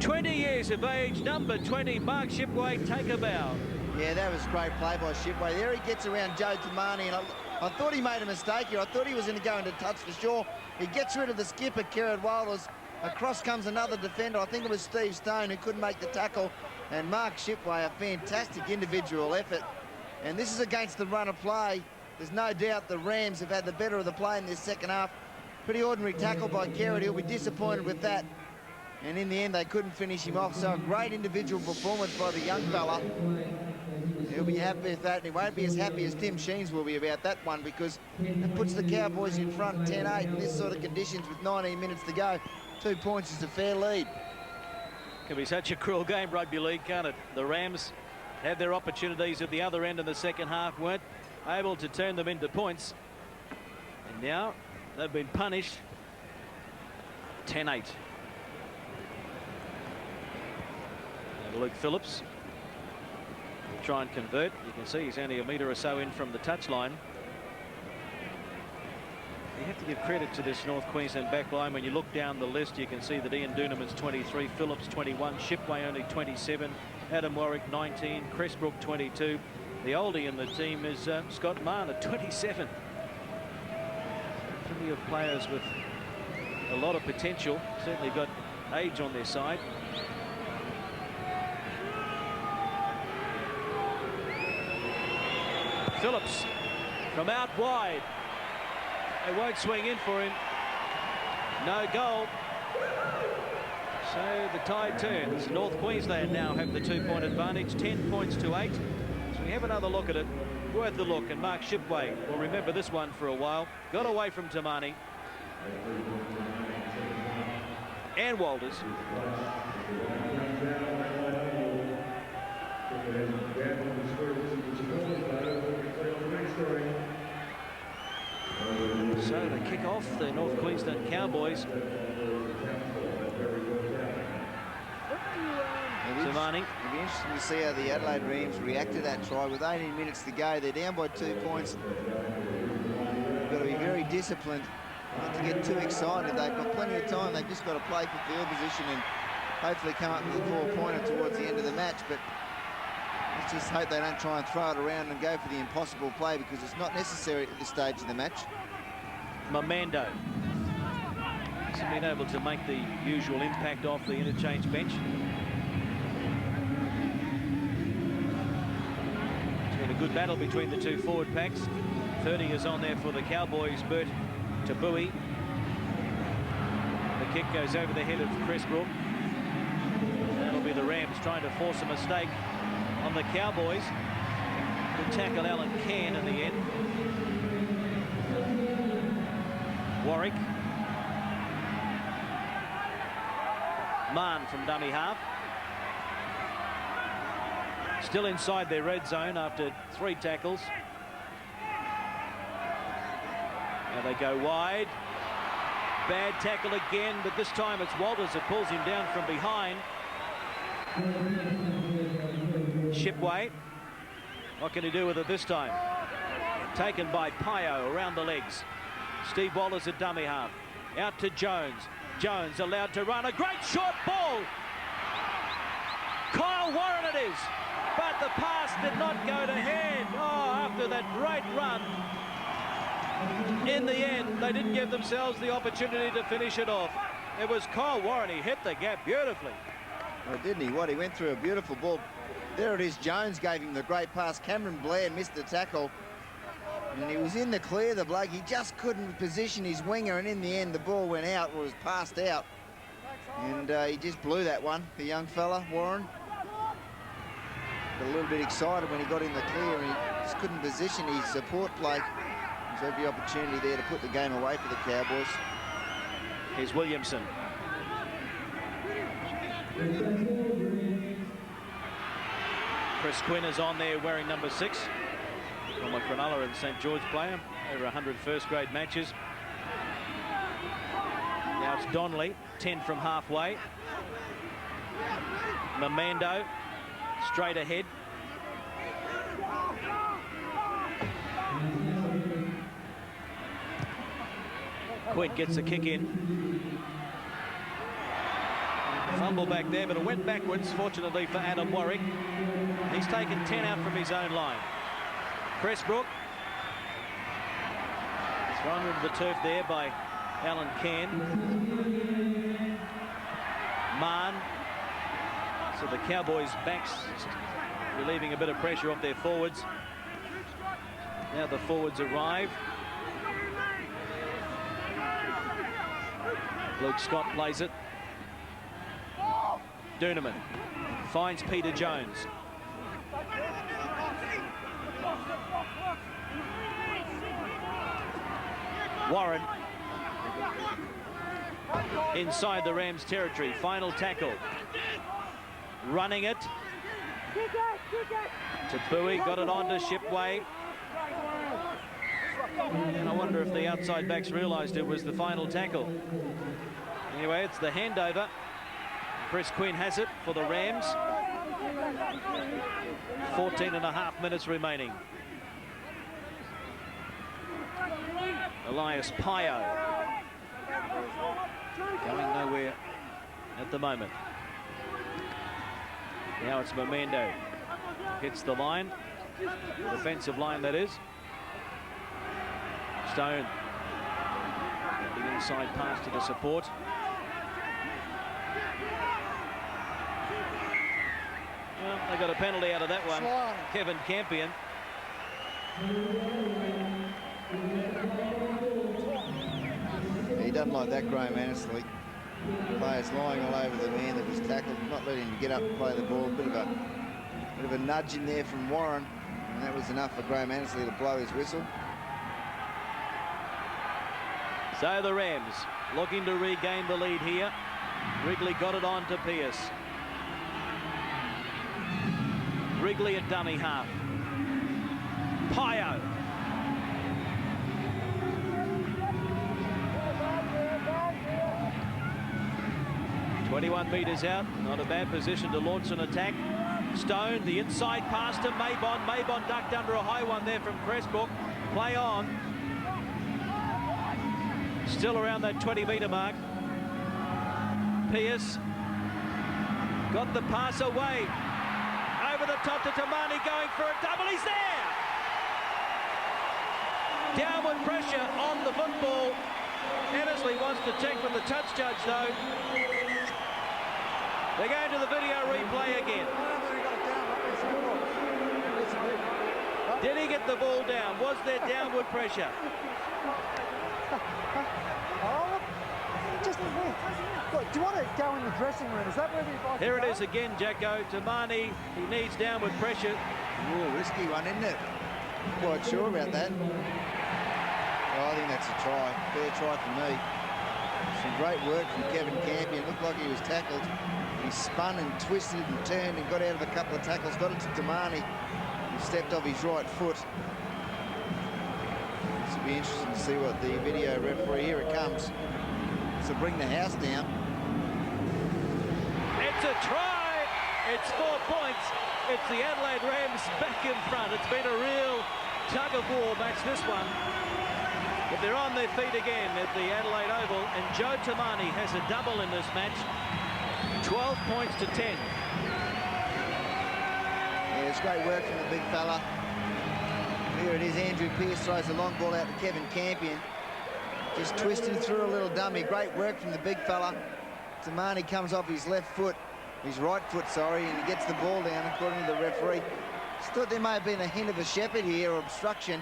20 years of age, number 20, Mark Shipway, take a bow. Yeah, that was great play by Shipway. There he gets around Joe Tamani, and I thought he made a mistake here. I thought he was going to go into touch for sure. He gets rid of the skipper, Kerrod Walters. Across comes another defender. I think it was Steve Stone who couldn't make the tackle. And Mark Shipway, a fantastic individual effort. And this is against the run of play. There's no doubt the Rams have had the better of the play in this second half. Pretty ordinary tackle by Kerrod. He'll be disappointed with that. And in the end, they couldn't finish him off. So a great individual performance by the young fella. He'll be happy with that. He won't be as happy as Tim Sheens will be about that one, because it puts the Cowboys in front 10-8 in this sort of conditions with 19 minutes to go. 2 points is a fair lead. Can be such a cruel game, rugby league, can't it? The Rams had their opportunities at the other end in the second half, weren't able to turn them into points. And now they've been punished. 10-8. And Luke Phillips will try and convert. You can see he's only a metre or so in from the touchline. You have to give credit to this North Queensland back line. When you look down the list, you can see that Ian Doonerman's 23, Phillips 21, Shipway only 27, Adam Warwick 19, Cressbrook 22. The oldie in the team is Scott Mann at 27. Plenty of players with a lot of potential. Certainly got age on their side. Phillips from out wide. They won't swing in for him. No goal. So the tide turns. North Queensland now have the 2-point advantage, 10 points to 8. So we have another look at it. Worth the look, and Mark Shipway will remember this one for a while. Got away from Tamani. And Walters. So they kick off the North Queensland Cowboys. It'll be interesting to see how the Adelaide Rams react to that try. With 18 minutes to go, they're down by 2 points. They've got to be very disciplined, not to get too excited. They've got plenty of time. They've just got to play for field position and hopefully come up with a 4-pointer towards the end of the match. But let's just hope they don't try and throw it around and go for the impossible play, because it's not necessary at this stage of the match. Mamando hasn't been able to make the usual impact off the interchange bench. It's been a good battle between the two forward packs. 30 is on there for the Cowboys, Bert Tabui. The kick goes over the head of Cressbrook. That'll be the Rams trying to force a mistake on the Cowboys. Good tackle, Alan Cairn, in the end. Warwick. Mann from dummy half. Still inside their red zone after 3 tackles. Now they go wide. Bad tackle again, but this time it's Walters that pulls him down from behind. Shipway. What can he do with it this time? Taken by Pio around the legs. Steve Wallace at dummy half. Out to Jones. Jones allowed to run. A great short ball. Kyle Warren it is. But the pass did not go to hand. Oh, after that great run. In the end, they didn't give themselves the opportunity to finish it off. It was Kyle Warren. He hit the gap beautifully. Oh, didn't he? What? He went through a beautiful ball. There it is. Jones gave him the great pass. Cameron Blair missed the tackle. And he was in the clear, the bloke. He just couldn't position his winger, and in the end, the ball went out, or was passed out. And he just blew that one, the young fella, Warren. Got a little bit excited when he got in the clear, and he just couldn't position his support play. There's every opportunity there to put the game away for the Cowboys. Here's Williamson. Chris Quinn is on there wearing number 6. Former Cronulla and St George player. Over 100 first-grade matches. Now Now it's Donnelly, 10 from halfway. Mamando, straight ahead. Quinn gets the kick in. Fumble back there, but it went backwards, fortunately for Adam Warwick. He's taken 10 out from his own line. Pressbrook. Thrown into the turf there by Alan Cairn. Mann. So the Cowboys' backs relieving a bit of pressure off their forwards. Now the forwards arrive. Luke Scott plays it. Doonerman finds Peter Jones. Warren inside the Rams territory. Final tackle. Running it to Bowie. Got it on to Shipway. And I wonder if the outside backs realised it was the final tackle. Anyway, it's the handover. Chris Quinn has it for the Rams. 14.5 minutes remaining. Elias Pio going nowhere at the moment. Now it's Mamando. Hits the line. The defensive line, that is. Stone. The inside pass to the support. Well, they got a penalty out of that one. Kevin Campion. He doesn't like that, Graham Annesley. Players lying all over the man that was tackled, not letting him get up and play the ball. Bit of a nudge in there from Warren, and that was enough for Graham Annesley to blow his whistle. So the Rams looking to regain the lead here. Wrigley got it on to Pearce. Wrigley at dummy half. Pio. "21 metres out, not a bad position to launch an attack." Stone, the inside pass to Maybon. Maybon ducked under a high one there from Pressbrook. Play on. Still around that 20-metre mark. Pearce got the pass away. Over the top to Tamani, going for a double. He's there! Downward pressure on the football. Annesley wants to check with the touch judge, though. They're going to the video replay again. Did he get the ball down? Was there downward pressure? Look, do you want to go in the dressing room? Is that where we like Here it is again, Jacko. Tamani, he needs downward pressure. Ooh, risky one, isn't it? Quite sure about that. Oh, I think that's a try. Fair try for me. Some great work from Kevin Campion. Looked like he was tackled. He spun and twisted and turned and got out of a couple of tackles. Got it to Tamani. He stepped off his right foot. This will be interesting to see what the video referee... Here it comes. So bring the house down. It's a try. It's 4 points. It's the Adelaide Rams back in front. It's been a real tug-of-war match, this one. But they're on their feet again at the Adelaide Oval, and Joe Tamani has a double in this match. 12 points to 10. Yeah, it's great work from the big fella. Here it is, Andrew Pearce throws a long ball out to Kevin Campion. Just twisting through a little dummy. Great work from the big fella. Tamani comes off his left foot, his right foot, sorry, and he gets the ball down according to the referee. Just thought there may have been a hint of a shepherd here, or obstruction.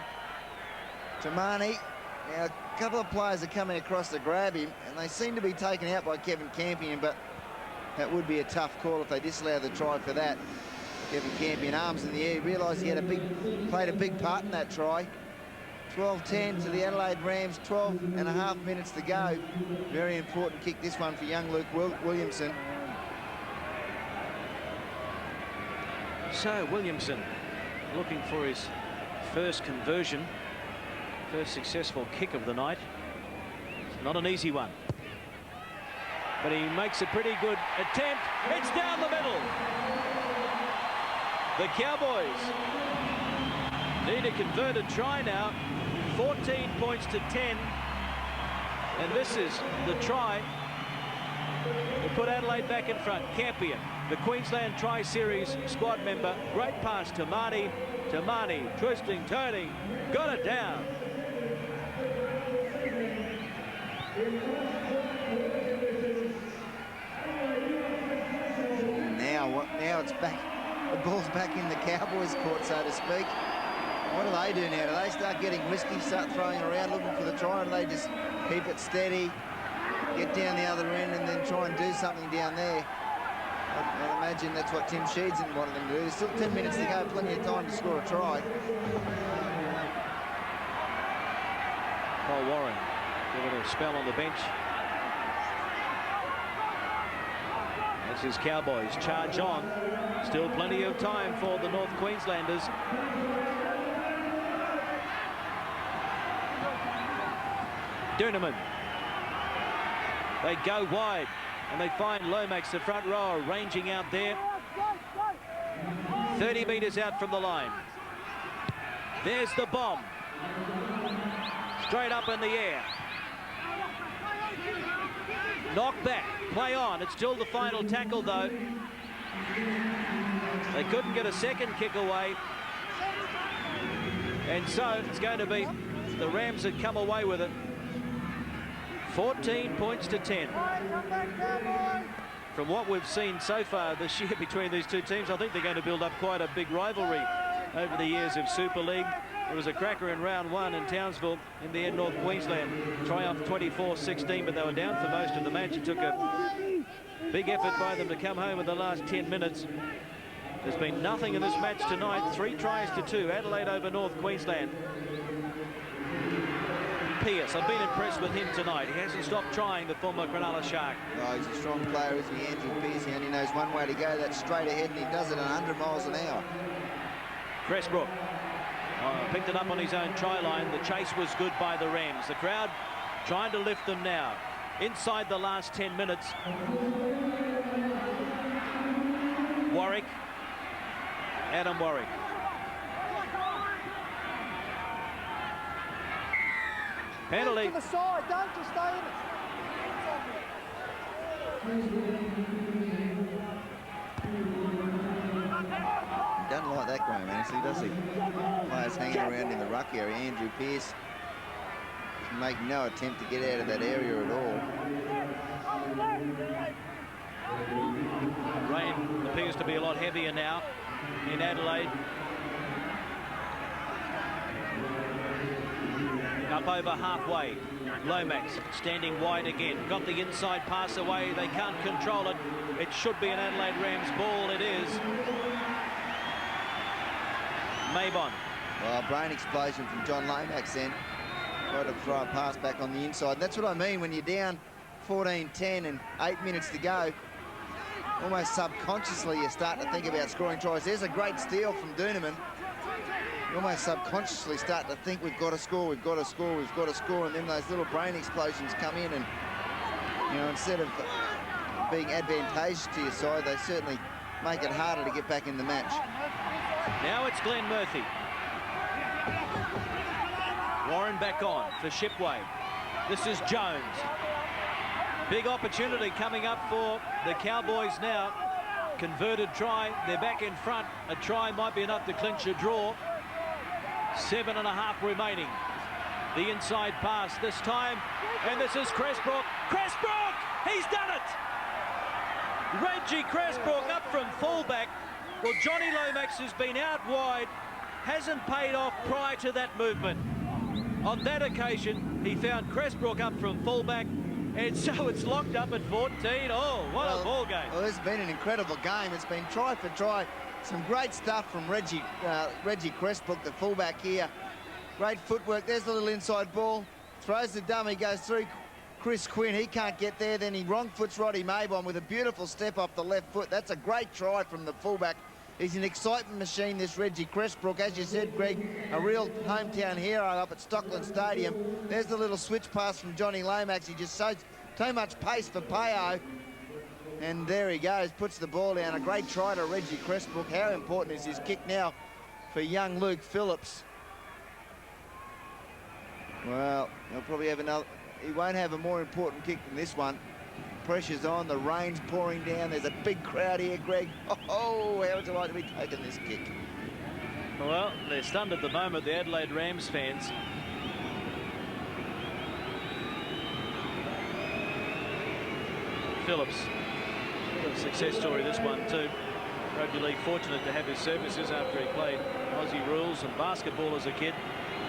Tamani, now a couple of players are coming across to grab him, and they seem to be taken out by Kevin Campion, but that would be a tough call if they disallow the try for that. Kevin Campion, arms in the air, realised he had played a big part in that try. 12-10 to the Adelaide Rams, 12.5 minutes to go. Very important kick, this one, for young Luke Williamson. So Williamson looking for his first conversion, first successful kick of the night. It's not an easy one. but he makes a pretty good attempt. It's down the middle. The Cowboys need a converted try now. 14 points to 10. And this is the try to put Adelaide back in front. Campion, the Queensland Tri-Series squad member. Great pass to Marnie. Twisting, turning, got it down. Now it's back. The ball's back in the Cowboys' court, so to speak. What do they do now? Do they start getting risky, start throwing around, looking for the try, or do they just keep it steady, get down the other end, and then try and do something down there? I imagine that's what Tim Sheeds wanted them to do. There's still 10 minutes to go, plenty of time to score a try. Paul Warren giving a spell on the bench. That's his Cowboys charge on. Still plenty of time for the North Queenslanders. Duneman. They go wide and they find Lomax, the front rower, ranging out there. 30 metres out from the line. There's the bomb. Straight up in the air. Knock back, play on. It's still the final tackle though. They couldn't get a second kick away. And so it's going to be the Rams that come away with it. 14 points to 10. From what we've seen so far this year between these two teams, I think they're going to build up quite a big rivalry over the years of Super League. There was a cracker in round one in Townsville. In the end, North Queensland triumphed 24-16, but they were down for most of the match. It took a big effort by them to come home in the last 10 minutes. There's been nothing in this match tonight. 3 tries to 2. Adelaide over North Queensland. Pearce, I've been impressed with him tonight. He hasn't stopped trying, the former Cronulla Shark. Oh, he's a strong player, isn't he, Andrew Pearce? He only knows one way to go, that's straight ahead, and he does it at 100 miles an hour. Cressbrook picked it up on his own try line. The chase was good by the Rams. The crowd trying to lift them now. Inside the last 10 minutes. Warwick. Adam Warwick. Penalty. To the side, don't just stay He doesn't like that, Graham Annesley, does he? Players hanging around in the ruck area. Andrew Pearce making no attempt to get out of that area at all. Rain appears to be a lot heavier now in Adelaide. Up over halfway. Lomax standing wide again. Got the inside pass away. They can't control it. It should be an Adelaide Rams ball. It is. Maybon. Well, brain explosion from John Lomax then. Tried to throw a pass back on the inside. That's what I mean when you're down 14-10 and 8 minutes to go. Almost subconsciously you start to think about scoring tries. There's a great steal from Duneman. You almost subconsciously start to think we've got to score, we've got to score, we've got to score, and then those little brain explosions come in and, you know, instead of being advantageous to your side, they certainly make it harder to get back in the match. Now it's Glenn Murphy. Warren back on for Shipway. This is Jones. Big opportunity coming up for the Cowboys now. Converted try, they're back in front. A try might be enough to clinch a draw. 7.5 remaining. The inside pass this time, and this is Cressbrook. Cressbrook! He's done it! Reggie Cressbrook up from fullback. Well, Johnny Lomax has been out wide, hasn't paid off prior to that movement. On that occasion, he found Cressbrook up from fullback, and so it's locked up at 14. Oh, what a ball game. Well, it's been an incredible game. It's been try for try. Some great stuff from Reggie Cressbrook, the fullback here. Great footwork. There's the little inside ball. Throws the dummy, goes through Chris Quinn. He can't get there. Then he wrong foots Roddy Maybon with a beautiful step off the left foot. That's a great try from the fullback. He's an excitement machine, this Reggie Cressbrook. As you said, Greg, a real hometown hero up at Stockland Stadium. There's the little switch pass from Johnny Lomax. He just so Too much pace for Payo. And there he goes, puts the ball down. A great try to Reggie Cressbrook. How important is his kick now for young Luke Phillips? Well, he'll probably have another. He won't have a more important kick than this one. Pressure's on, the rain's pouring down. There's a big crowd here, Greg. Oh, how would you like to be taking this kick? Well, they're stunned at the moment, the Adelaide Rams fans. Phillips, a success story this one too. Rugby League fortunate to have his services after he played Aussie rules and basketball as a kid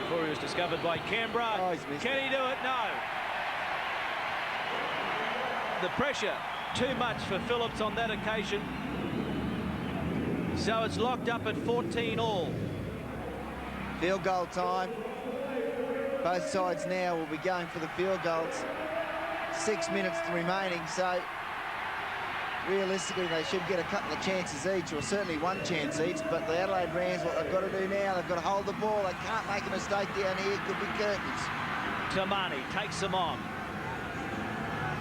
before he was discovered by Canberra. Oh, can he do it? No. The pressure too much for Phillips on that occasion. So it's locked up at 14 all. Field goal time. Both sides now will be going for the field goals. 6 minutes remaining, so realistically they should get a couple of chances each, or certainly one chance each. But the Adelaide Rams, what they've got to do now, they've got to hold the ball. They can't make a mistake down here. Could be curtains. Tamani takes them on.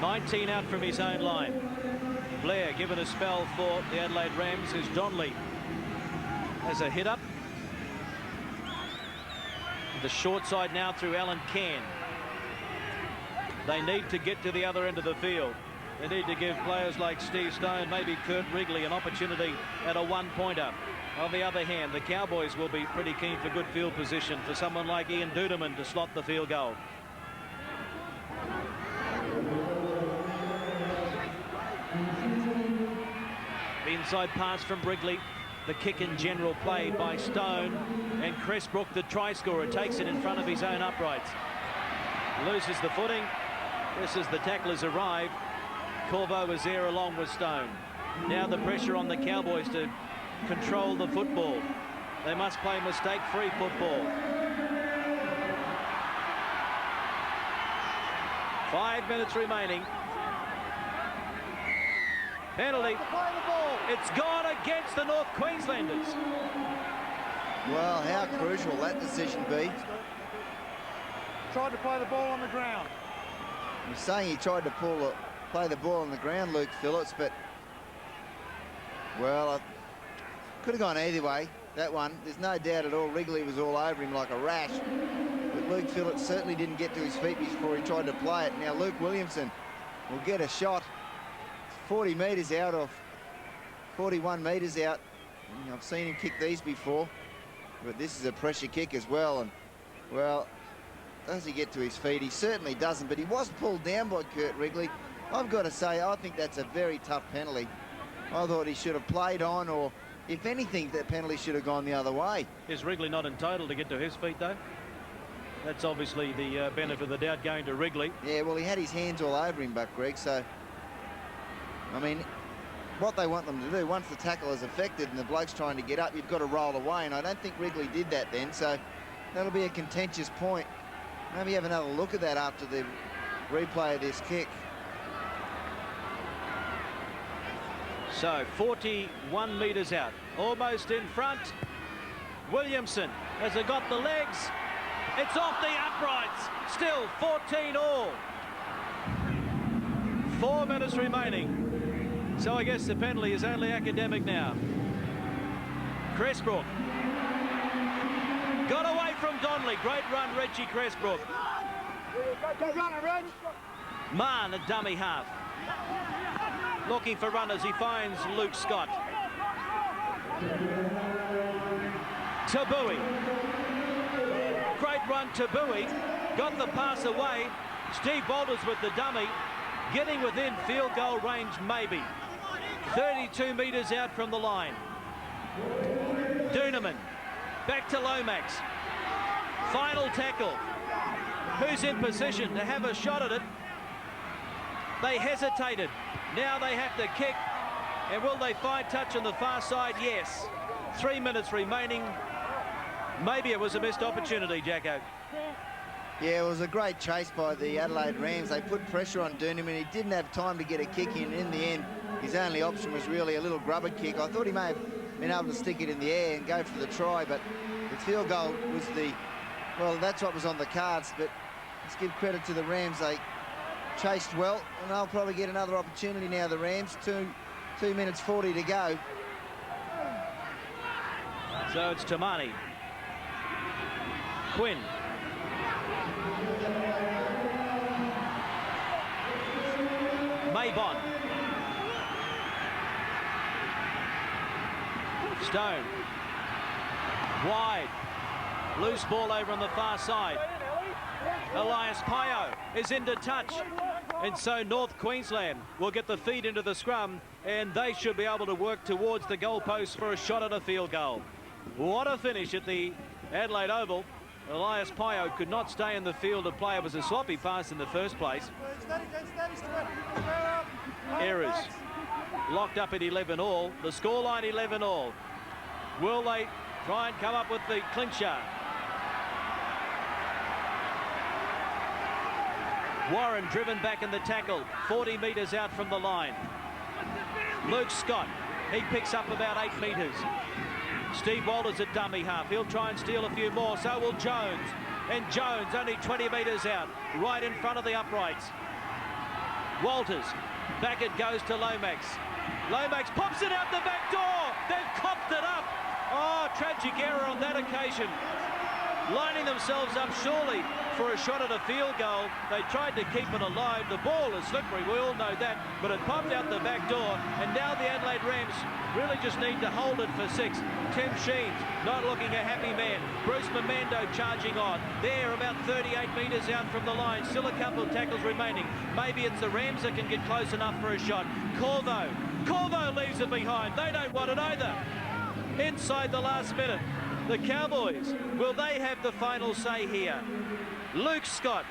19 out from his own line. Blair given a spell for the Adelaide Rams as Donnelly has a hit up. The short side now through Alan Cairn. They need to get to the other end of the field. They need to give players like Steve Stone, maybe Kurt Wrigley, an opportunity at a one-pointer. On the other hand, the Cowboys will be pretty keen for good field position for someone like Ian Duderman to slot the field goal. Inside pass from Wrigley. The kick in general play by Stone, and Cressbrook, the try scorer, takes it in front of his own uprights. Loses the footing. Just as the tacklers arrive, Corvo was there along with Stone. Now the pressure on the Cowboys to control the football. They must play mistake-free football. 5 minutes remaining. Penalty. It's gone against the North Queenslanders. Well, how crucial that decision be. Tried to play the ball on the ground. I'm saying he tried to play the ball on the ground, Luke Phillips, but well, I could have gone either way. That one, there's no doubt at all. Wrigley was all over him like a rash, but Luke Phillips certainly didn't get to his feet before he tried to play it. Now Luke Williamson will get a shot. 40 metres out of 41 metres out. I've seen him kick these before, but this is a pressure kick as well. And well, does he get to his feet? He certainly doesn't, but he was pulled down by Kurt Wrigley. I've got to say, I think that's a very tough penalty. I thought he should have played on, or if anything, that penalty should have gone the other way. Is Wrigley not entitled to get to his feet, though? That's obviously the benefit of the doubt going to Wrigley. Yeah, well, he had his hands all over him, but Greg, so I mean, what they want them to do, once the tackle is affected and the bloke's trying to get up, you've got to roll away, and I don't think Wrigley did that then, so that'll be a contentious point. Maybe have another look at that after the replay of this kick. So 41 metres out, almost in front. Williamson, has it got the legs? It's off the uprights. Still 14 all. 4 minutes remaining. So I guess the penalty is only academic now. Cressbrook. Got away from Donnelly. Great run, Reggie Cressbrook. Good runner, Reg. Mann, a dummy half. Looking for runners, he finds Luke Scott. Tabui. Great run, Tabui. Got the pass away. Steve Boulders with the dummy. Getting within field goal range, maybe. 32 metres out from the line. Duneman. Back to Lomax. Final tackle. Who's in position to have a shot at it? They hesitated. Now they have to kick. And will they find touch on the far side? Yes. 3 minutes remaining. Maybe it was a missed opportunity, Jacko. Yeah, it was a great chase by the Adelaide Rams. They put pressure on Duneman. He didn't have time to get a kick in. In the end, his only option was really a little grubber kick. I thought he may have been able to stick it in the air and go for the try, but the field goal was well, that's what was on the cards. But let's give credit to the Rams. They chased well, and they'll probably get another opportunity now, the Rams. 2 minutes 40 to go. So it's Tamani. Quinn. Maybon. Stone. Wide. Loose ball over on the far side. Elias Pio is into touch. And so North Queensland will get the feed into the scrum, and they should be able to work towards the goalpost for a shot at a field goal. What a finish at the Adelaide Oval. Elias Pio could not stay in the field of play. It was a sloppy pass in the first place. Errors. Locked up at 11 all. The scoreline 11 all. Will they try and come up with the clincher? Warren driven back in the tackle, 40 metres out from the line. Luke Scott, he picks up about 8 metres. Steve Walters at dummy half. He'll try and steal a few more. So will Jones. And Jones only 20 metres out, right in front of the uprights. Walters, back it goes to Lomax. Lomax pops it out the back door. They've copped it up. Oh, tragic error on that occasion. Lining themselves up surely for a shot at a field goal. They tried to keep it alive. The ball is slippery, we all know that, but it popped out the back door, and now the Adelaide Rams really just need to hold it for 6. Tim Sheens not looking a happy man. Bruce Mamando charging on. There about 38 metres out from the line. Still a couple of tackles remaining. Maybe it's the Rams that can get close enough for a shot. Corvo leaves it behind. They don't want it either. Inside the last minute. The Cowboys, will they have the final say here? Luke Scott.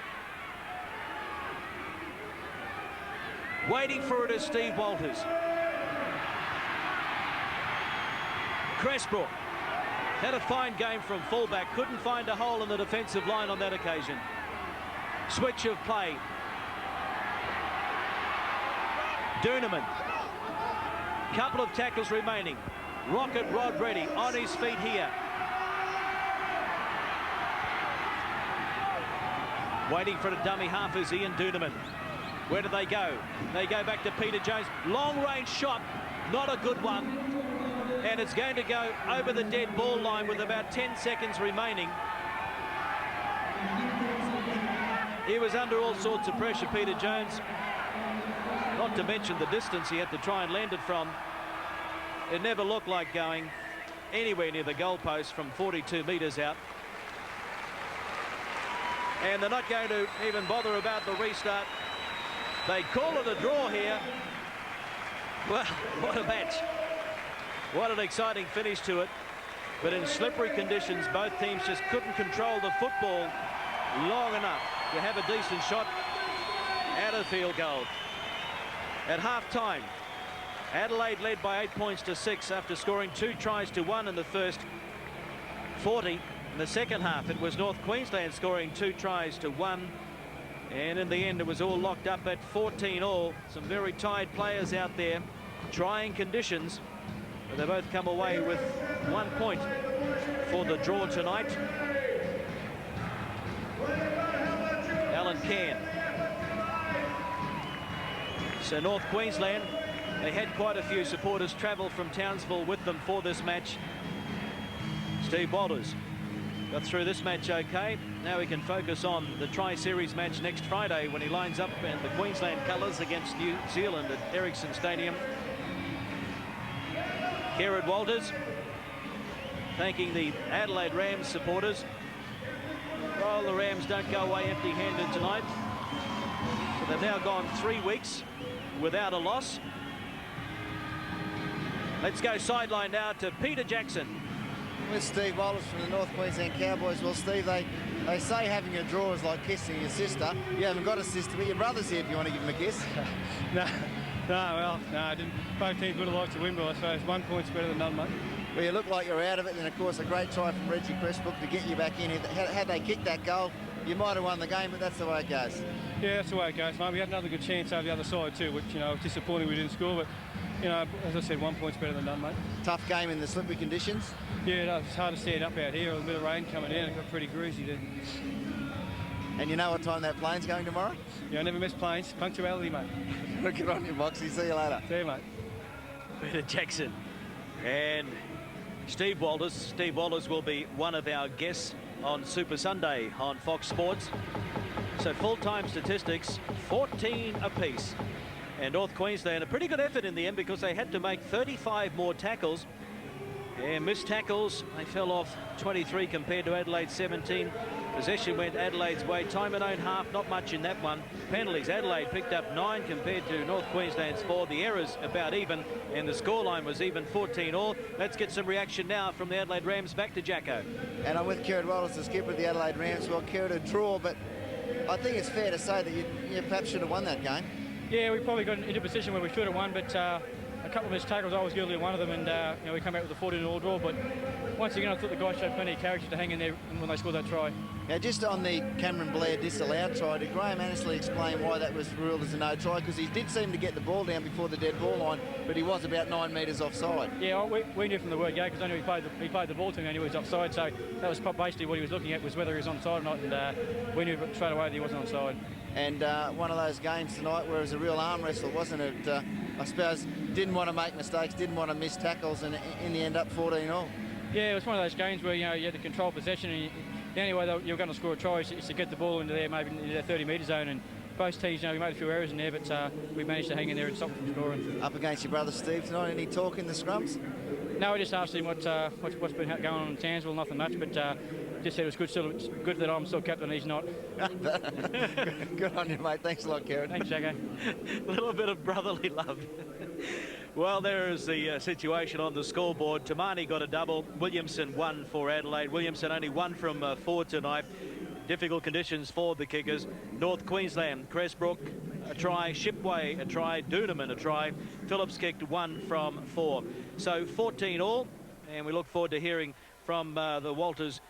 Waiting for it is Steve Walters. Cressbrook had a fine game from fullback. Couldn't find a hole in the defensive line on that occasion. Switch of play. Doonerman. Couple of tackles remaining. Rocket Rod ready on his feet here. Waiting for a dummy half is Ian Doonerman. Where do they go? They go back to Peter Jones. Long range shot, not a good one. And it's going to go over the dead ball line with about 10 seconds remaining. He was under all sorts of pressure, Peter Jones. Not to mention the distance he had to try and land it from. It never looked like going anywhere near the goalpost from 42 metres out. And they're not going to even bother about the restart. They call it a draw here. Well, what a match. What an exciting finish to it. But in slippery conditions, both teams just couldn't control the football long enough to have a decent shot at a field goal. At half-time, Adelaide led by 8 points to 6 after scoring 2 tries to 1 in the first 40. In the second half, it was North Queensland scoring 2 tries to 1. And in the end, it was all locked up at 14 all. Some very tired players out there, trying conditions. But they both come away with 1 point for the draw tonight. Alan Cairn. So North Queensland, they had quite a few supporters travel from Townsville with them for this match. Steve Walters got through this match okay. Now we can focus on the Tri-Series match next Friday when he lines up in the Queensland colours against New Zealand at Ericsson Stadium. Gerard Walters thanking the Adelaide Rams supporters. Well, the Rams don't go away empty-handed tonight. So they've now gone 3 weeks without a loss. Let's go sideline now to Peter Jackson. With Steve Walters from the North Queensland Cowboys. Well, Steve, they say having a draw is like kissing your sister. You haven't got a sister, but your brother's here if you want to give him a kiss. No, I didn't. Both teams would have liked to win, but I suppose 1 point's better than none, mate. Well, you look like you're out of it, and of course a great try from Reggie Cressbrook to get you back in. Had they kicked that goal, you might have won the game, but that's the way it goes. Yeah, that's the way it goes, mate. We had another good chance over the other side too, which, you know, was disappointing we didn't score, but, you know, as I said, 1 point's better than none, mate. Tough game in the slippery conditions? Yeah, no, it's hard to stand up out here. A bit of rain coming in, it got pretty greasy there. And you know what time that plane's going tomorrow? Yeah, I never miss planes. Punctuality, mate. Good on you, Moxie. See you later. See you, mate. Peter Jackson and Steve Walters. Steve Walters will be one of our guests on Super Sunday on Fox Sports. So full-time statistics, 14 apiece. And North Queensland, a pretty good effort in the end because they had to make 35 more tackles. And missed tackles, they fell off 23 compared to Adelaide's 17. Possession went Adelaide's way. Time and own half, not much in that one. Penalties, Adelaide picked up 9 compared to North Queensland's 4. The errors about even, and the scoreline was even 14 all. Let's get some reaction now from the Adelaide Rams. Back to Jacko. And I'm with Kerrod Wallace, the skipper of the Adelaide Rams. Well, Kerrod, a draw, but I think it's fair to say that you perhaps should have won that game. Yeah, we probably got into a position where we should have won, but a couple of missed tackles, I was guilty of one of them, and you know, we come out with a 14-all draw. But once again, I thought the guys showed plenty of character to hang in there when they scored that try. Now, just on the Cameron Blair disallowed try, did Graham Annesley explain why that was ruled as a no try? Because he did seem to get the ball down before the dead ball line, but he was about 9 metres offside. Yeah, we knew from the word go because I knew he played the ball to me and he was offside. So that was basically what he was looking at, was whether he was onside or not, and we knew straight away that he wasn't onside. And one of those games tonight where it was a real arm wrestle, wasn't it? I suppose didn't want to make mistakes, didn't want to miss tackles, and in the end up 14-all. Yeah, it was one of those games where you had to control possession, and the only way you were going to score a try is to get the ball into there, maybe into the 30-metre zone. And both teams, we made a few errors in there, but we managed to hang in there and stop them from scoring. Up against your brother Steve tonight, any talk in the scrums? No, we just asked him what's been going on in Townsville, nothing much, but just said it was good that I'm still captain and he's not. Good on you, mate. Thanks a lot, Kerrod. Thanks, Jacko. A little bit of brotherly love. Well, there is the situation on the scoreboard. Tamani got a double. Williamson won for Adelaide. Williamson only 1 from 4 tonight. Difficult conditions for the kickers. North Queensland, Cresbrook, a try. Shipway, a try. Duneman, a try. Phillips kicked 1 from 4. So 14 all. And we look forward to hearing from the Walters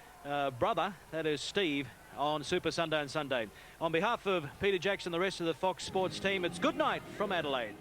brother, that is Steve, on Super Sunday on Sunday. On behalf of Peter Jackson, the rest of the Fox Sports team, it's good night from Adelaide.